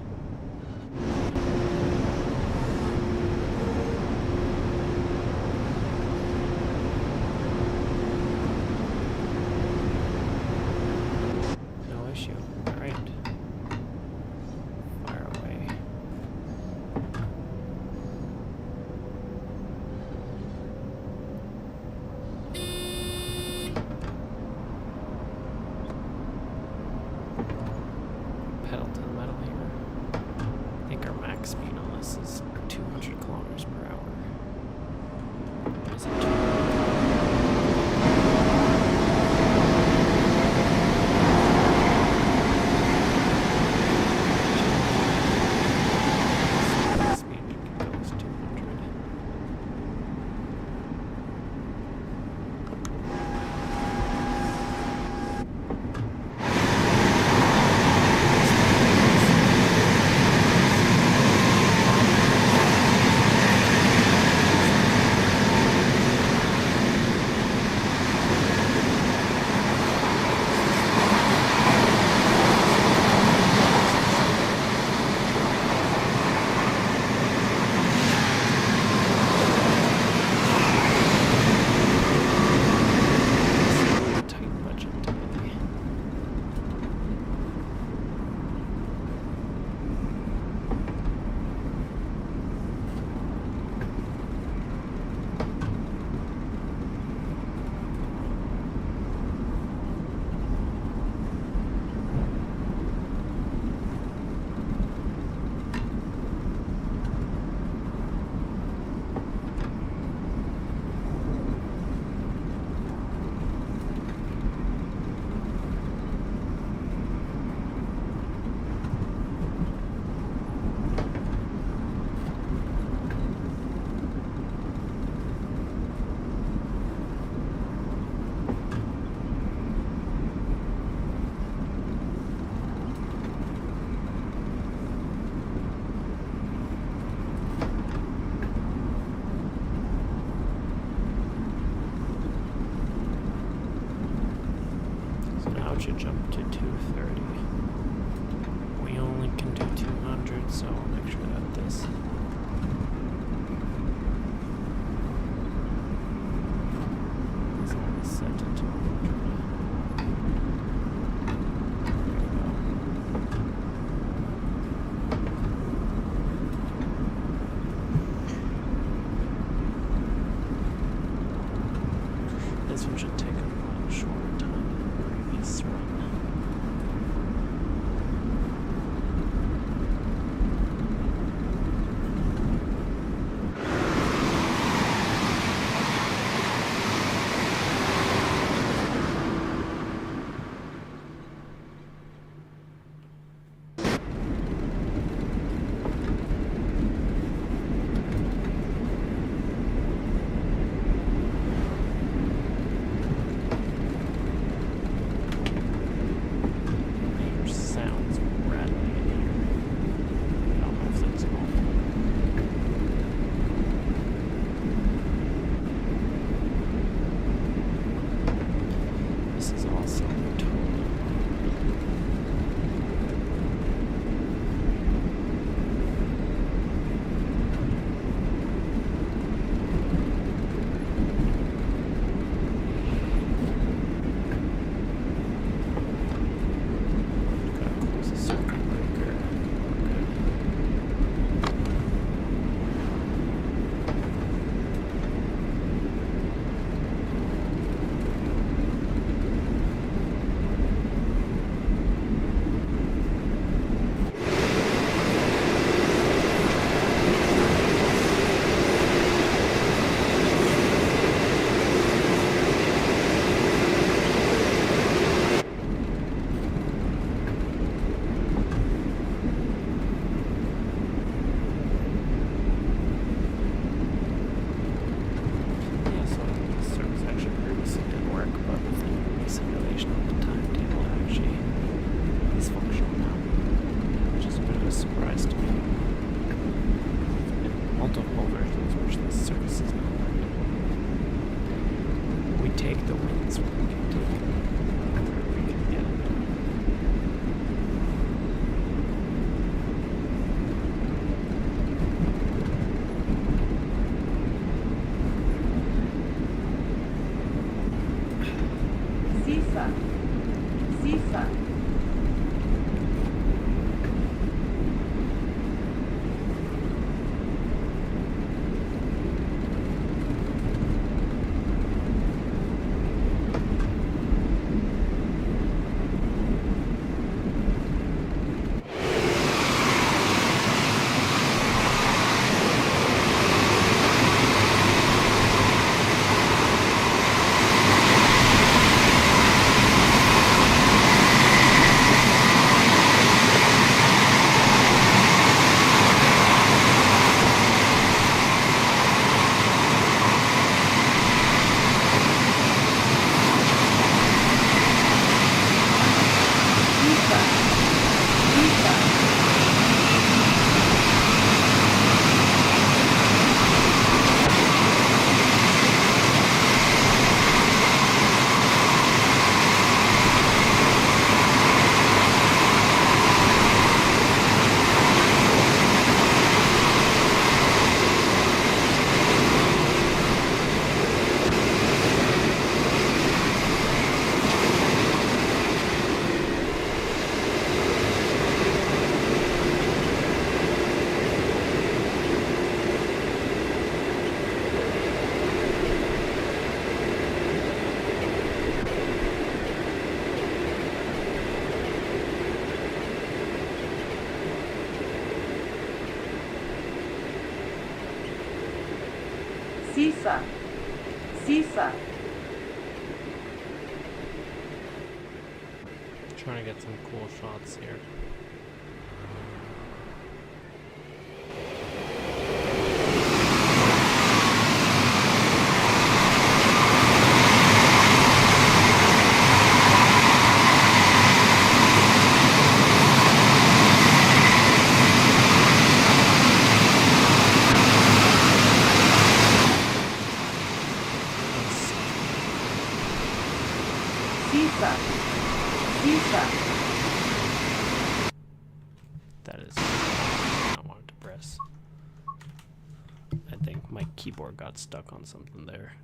[SPEAKER 2] Pedal to the metal here. I think our max speed on this is 200 kilometers per hour. Or is it 200? Speed we can go is 200. surprise to me. In multiple versions, which the surface is not like. We take the wins when we can take them. Wherever we can get them.
[SPEAKER 5] Sifa. Sifa. Sifa. Sifa.
[SPEAKER 1] Trying to get some cool shots here.
[SPEAKER 5] Sifa. Sifa.
[SPEAKER 1] That is not what I wanted to press. I think my keyboard got stuck on something there.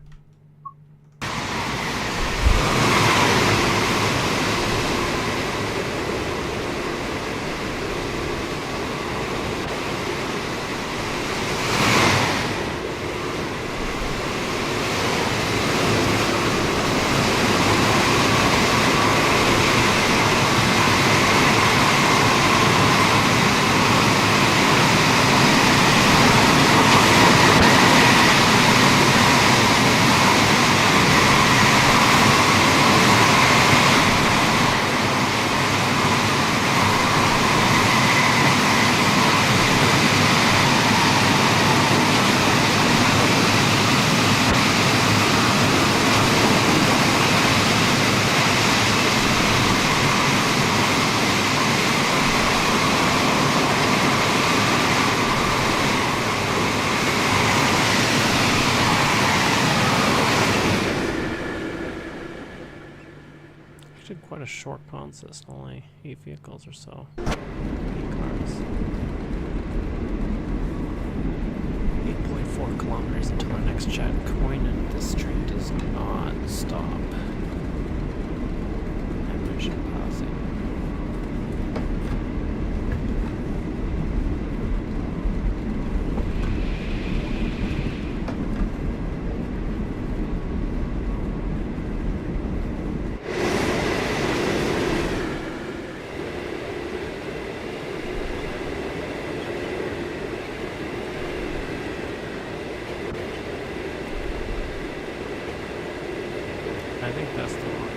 [SPEAKER 1] Quite a short consist, only 8 vehicles or so. 8 cars. 8.4 kilometers until our next checkpoint, and this train does not stop. Mission passing. I think that's the one.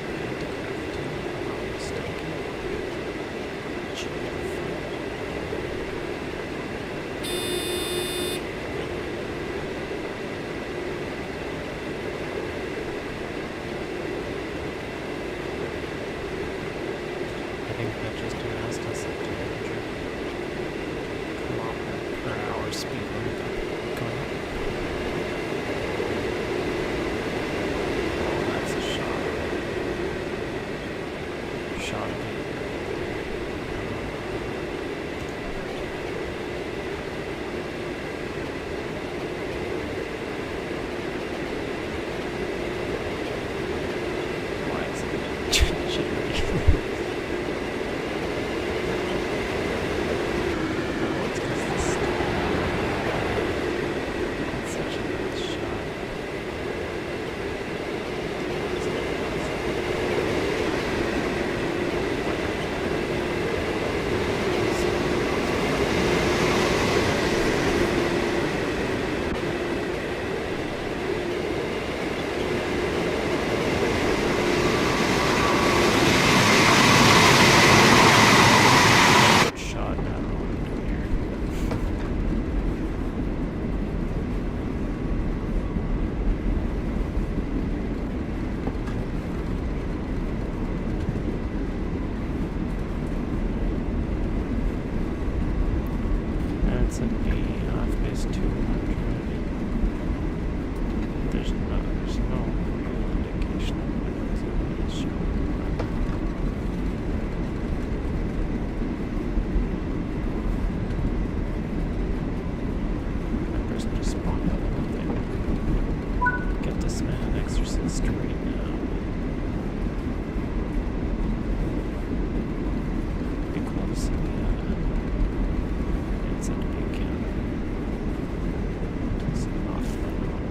[SPEAKER 2] It's at the base 200. There's no real indication of when it was going to show. That person just spawned out of nothing. Get this man an exorcist right now. Be cool to see it's at the big camp. Some off the road.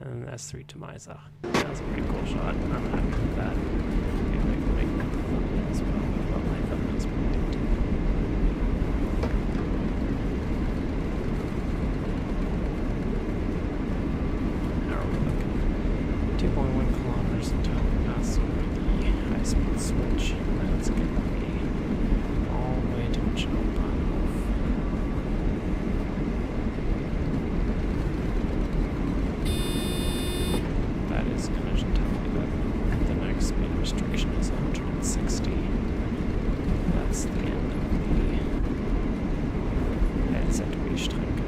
[SPEAKER 2] And S3 to Misa. That was a pretty cool shot. I'm happy with that. Maybe I can make my thumbnails, but I love my thumbnails perfect. Now we're looking 2.1 kilometers until we pass over the high-speed switch. That's going to be all the way to München. Is going to tell me that the next speed restriction is 160. That's the end of the Hauptstrecke.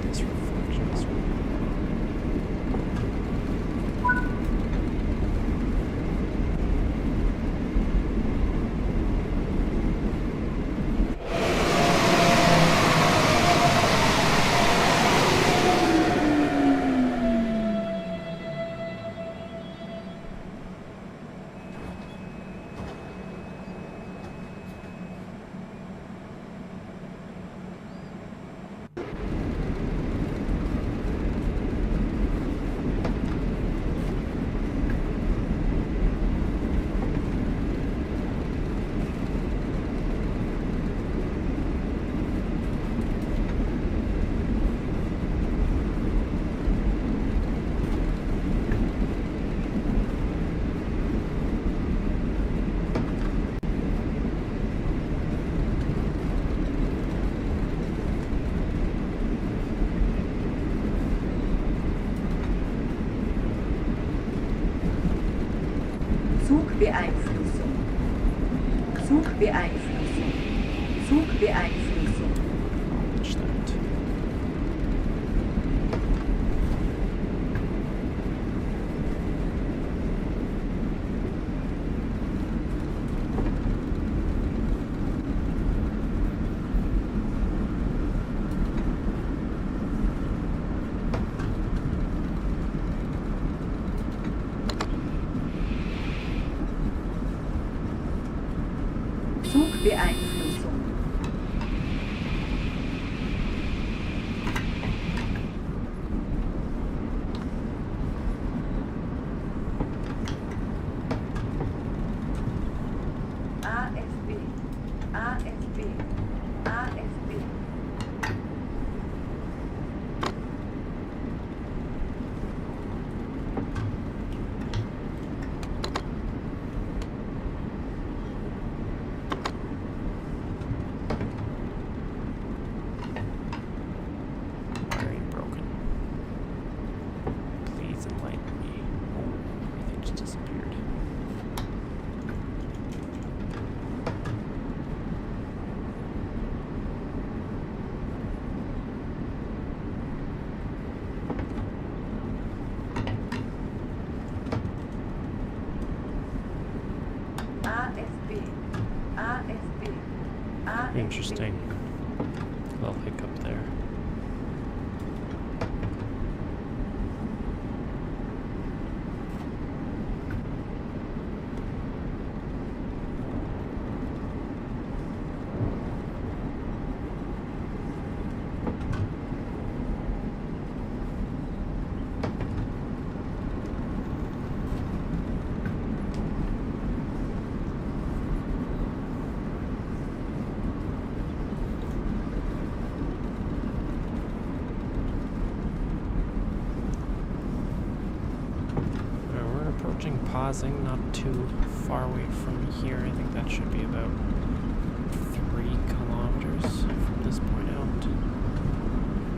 [SPEAKER 2] This reflection is
[SPEAKER 5] Zugbeeinflussung. Zugbeeinflussung. Zugbeeinflussung.
[SPEAKER 2] Stimmt.
[SPEAKER 5] Zugbeeinflussung. AFB. AFB. AFB. ASB. ASB.
[SPEAKER 1] Interesting. Little hiccup there. Pausing, not too far away from here. I think that should be about 3 kilometers from this point out.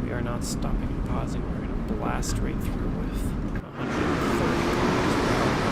[SPEAKER 1] We are not stopping and pausing. We're going to blast right through with 130 kilometers per hour.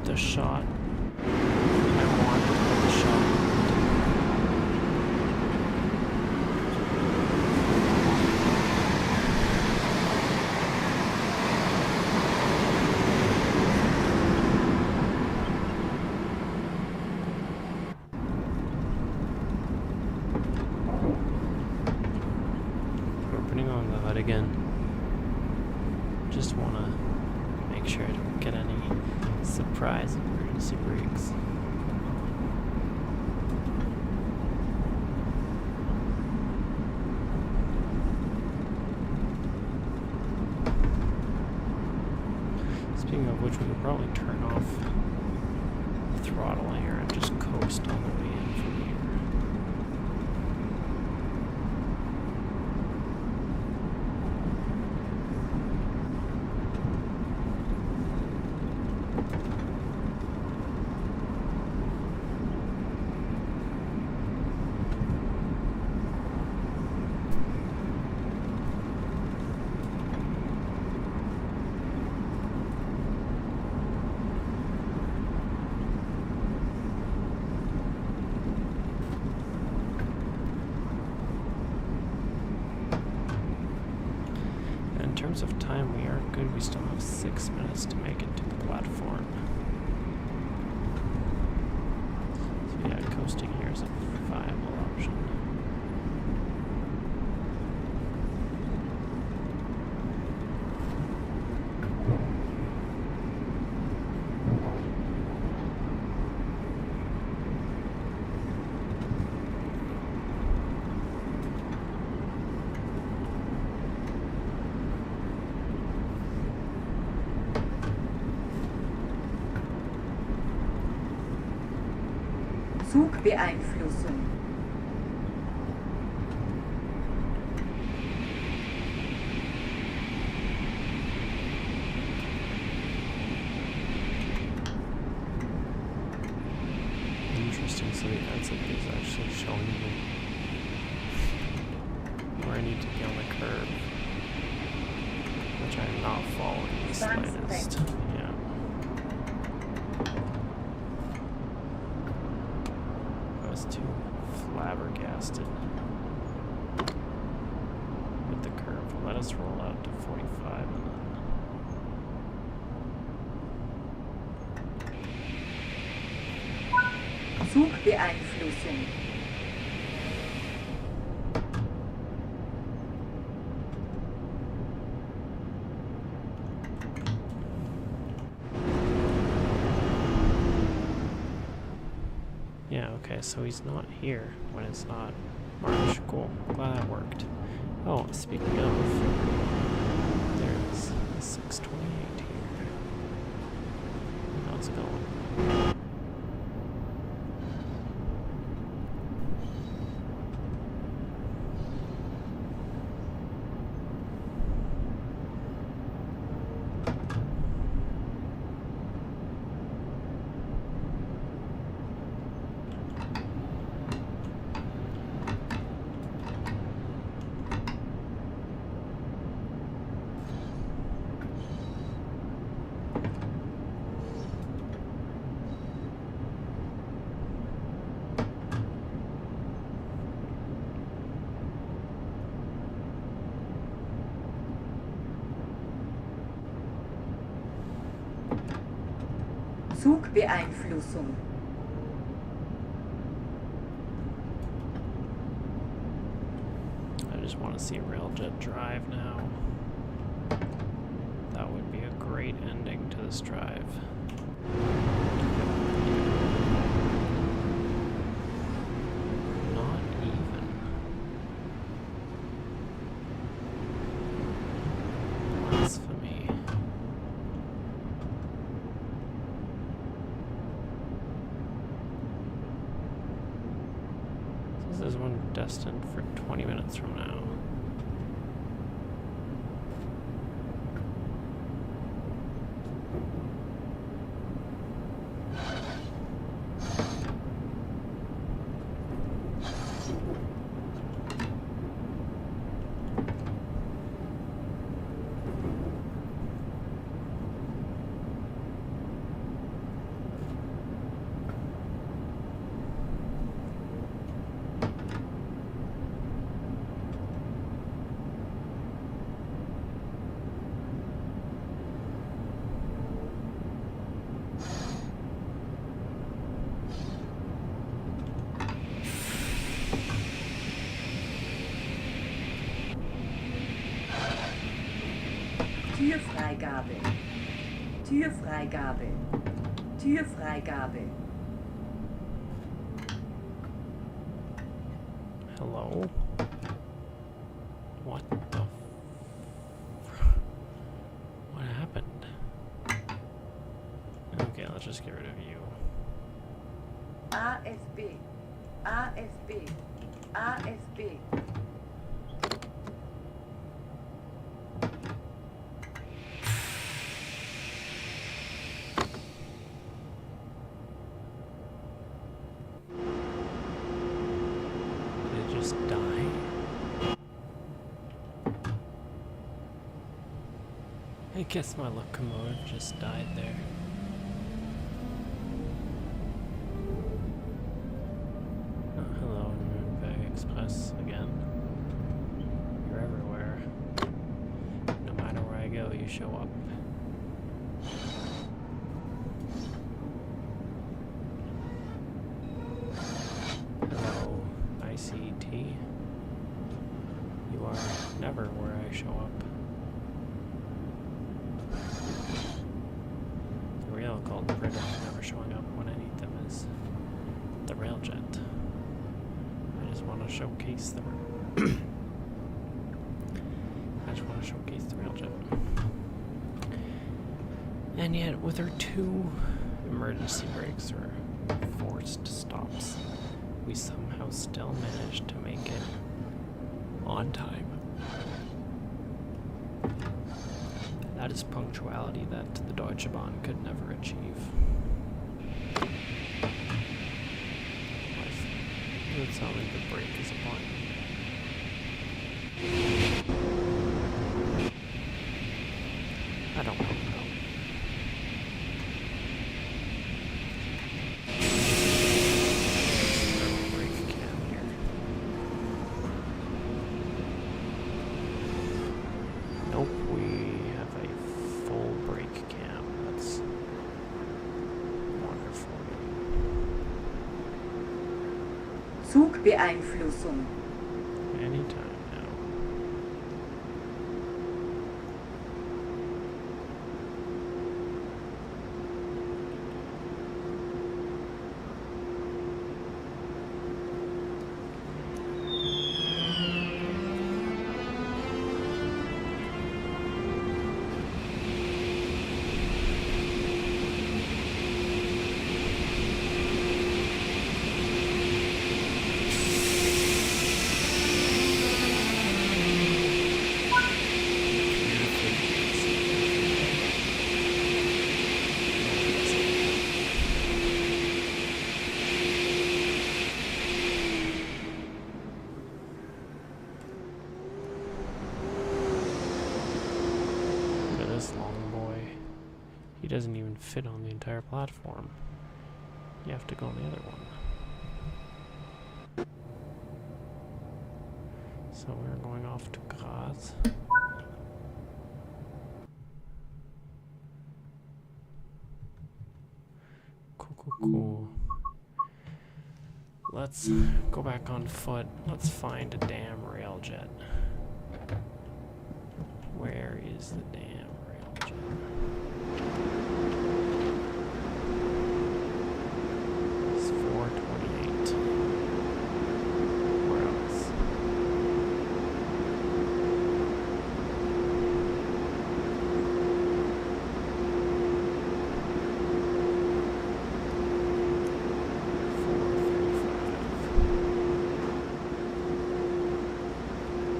[SPEAKER 1] The shot I wanted, but the shot opening on the HUD again. Just want to make sure I don't get any surprise emergency brakes. Speaking of which, we could probably turn off the throttle here and just coast on the way in from here. In terms of time, we are good. We still have 6 minutes to make it to the platform. So yeah, coasting here is a viable option.
[SPEAKER 5] Zugbeeinflussung.
[SPEAKER 1] Interesting, so the exit is actually showing me where I need to be on the curve, which I am not following the slightest. Yeah. Too flabbergasted with the curve. Let us roll out to 45 and then
[SPEAKER 5] Zugbeeinflussung.
[SPEAKER 2] Yeah, okay, so he's not here when it's not March. Cool. Glad that worked. Oh, speaking of, there's a 628 here. How's it going?
[SPEAKER 5] Zugbeeinflussung.
[SPEAKER 2] I just want to see Railjet drive now. That would be a great ending to this drive. Not even. Blasphemy. This is one destined for 20 minutes from now.
[SPEAKER 5] Türfreigabe. Türfreigabe. Türfreigabe.
[SPEAKER 2] Hello? What the what happened? Okay, let's just get rid of you.
[SPEAKER 5] AFB. AFB. AFB.
[SPEAKER 2] Just die. I guess my locomotive just died there. Oh, hello, Nürnberg Express again. You're everywhere. No matter where I go, you show up. Hello, ICT. You are never where I show up. The rail called British never showing up when I need them is the Railjet. I just want to showcase the Railjet. And yet, with our 2 emergency brakes or forced stops, we somehow still managed to make it on time. That is punctuality that the Deutsche Bahn could never achieve. It would sound like the brake is a button. I don't know. Nope, we have a full brake cam. That's wonderful.
[SPEAKER 5] Zugbeeinflussung.
[SPEAKER 2] Anytime now. He doesn't even fit on the entire platform. You have to go on the other one. So we're going off to Graz. Cool. Let's go back on foot. Let's find a damn railjet. Where is the damn railjet? It's 428. Where else?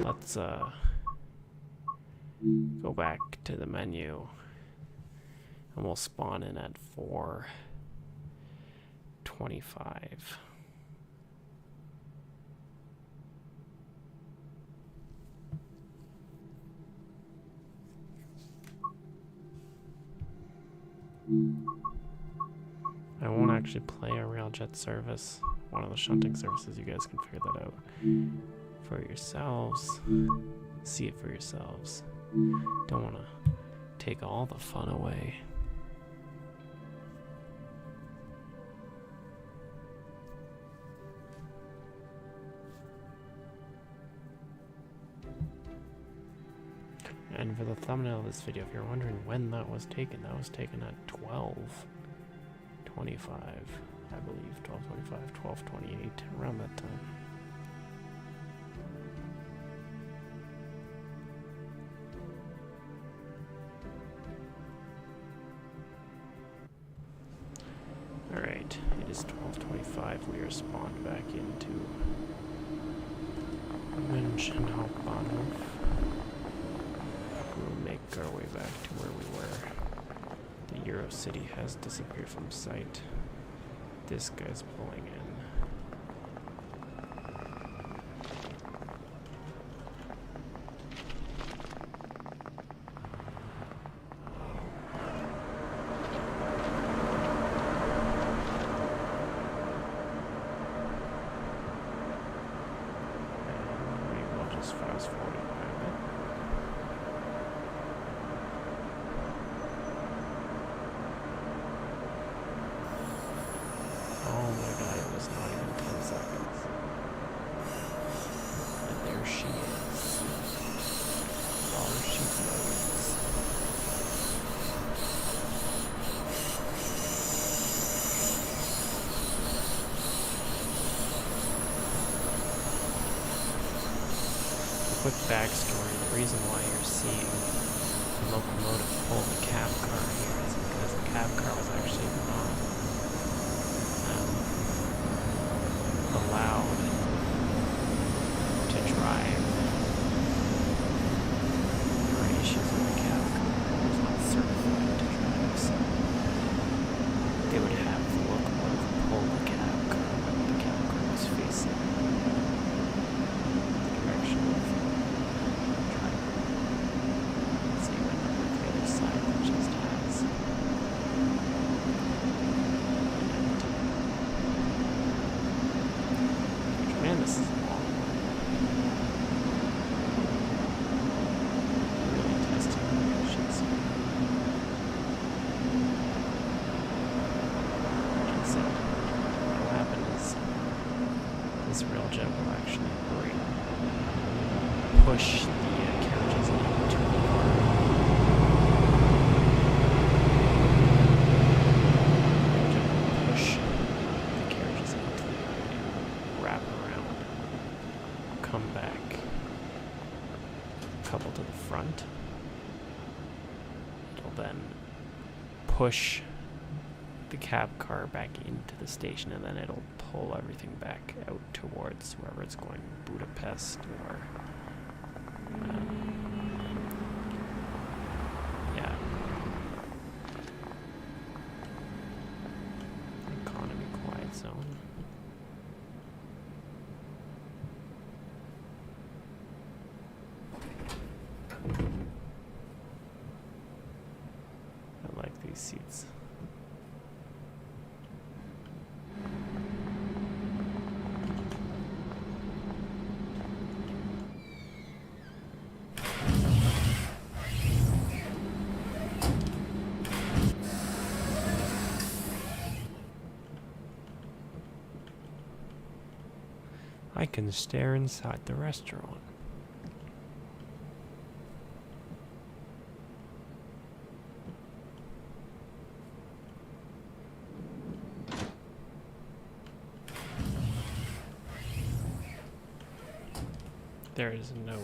[SPEAKER 2] Let's go back to the menu and we'll spawn in at 425. I won't actually play a railjet service, one of the shunting services. You guys can figure that out for yourselves. See it for yourselves. Don't want to take all the fun away. And for the thumbnail of this video, if you're wondering when that was taken at 12:25, I believe. 12:25, 12:28, around that time. Alright, it is 12:25. We are spawned back into München Hauptbahnhof. We'll make our way back to where we were. The Euro City has disappeared from sight. This guy's pulling in. Fast forward by a bit. Oh my god, it was not even 10 seconds. And there she is. There she goes. Quick backstory, the reason why you're seeing the locomotive pull the cab car here is because the cab car was actually not allowed to drive. There were issues with the cab car. It was not certified to drive, so they would have the locomotive pull the cab car when the cab car was facing the direction of this is a long one. Really testing the efficiency. And so what'll happen is this railjet will actually push the carriages into the car. Railjet will push the carriages into the car and wrap around, come back, couple to the front. It'll then push the cab car back into the station, and then it'll pull everything back out towards wherever it's going, Budapest or yeah, economy quiet zone. I like these seats. I can stare inside the restaurant. There is no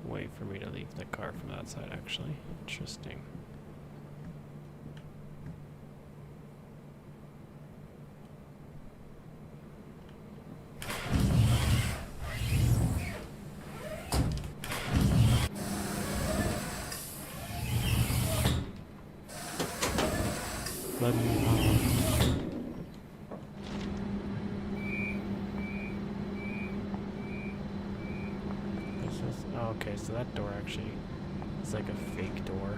[SPEAKER 2] way for me to leave the car from that side, actually. Interesting. Let me out. Okay, so that door actually is like a fake door.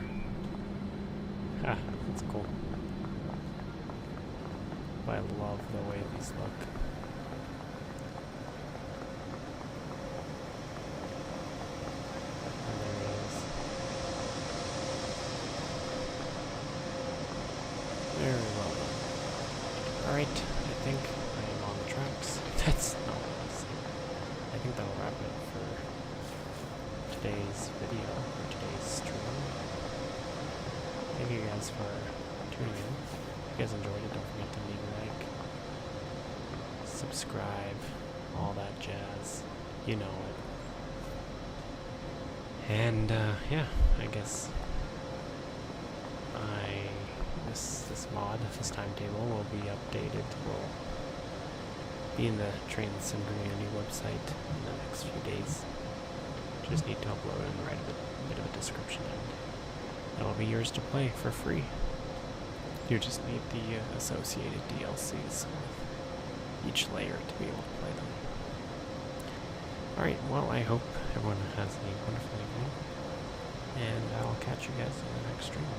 [SPEAKER 2] Ha, that's cool. But I love the way these look. And there it is. Very well done. Alright, I think I am on the tracks. That's not what I was saying. I think that'll wrap it for today's video, or today's stream. Thank you guys for tuning in. If you guys enjoyed it, don't forget to leave a like, subscribe, all that jazz. You know it. And yeah, I guess this mod, this timetable will be updated. Will be in the Train Sim Community website in the next few days. Just need to upload and write a bit of a description, and it'll be yours to play for free. You just need the associated DLCs with each layer to be able to play them. Alright, well, I hope everyone has a wonderful evening, and I'll catch you guys in the next stream.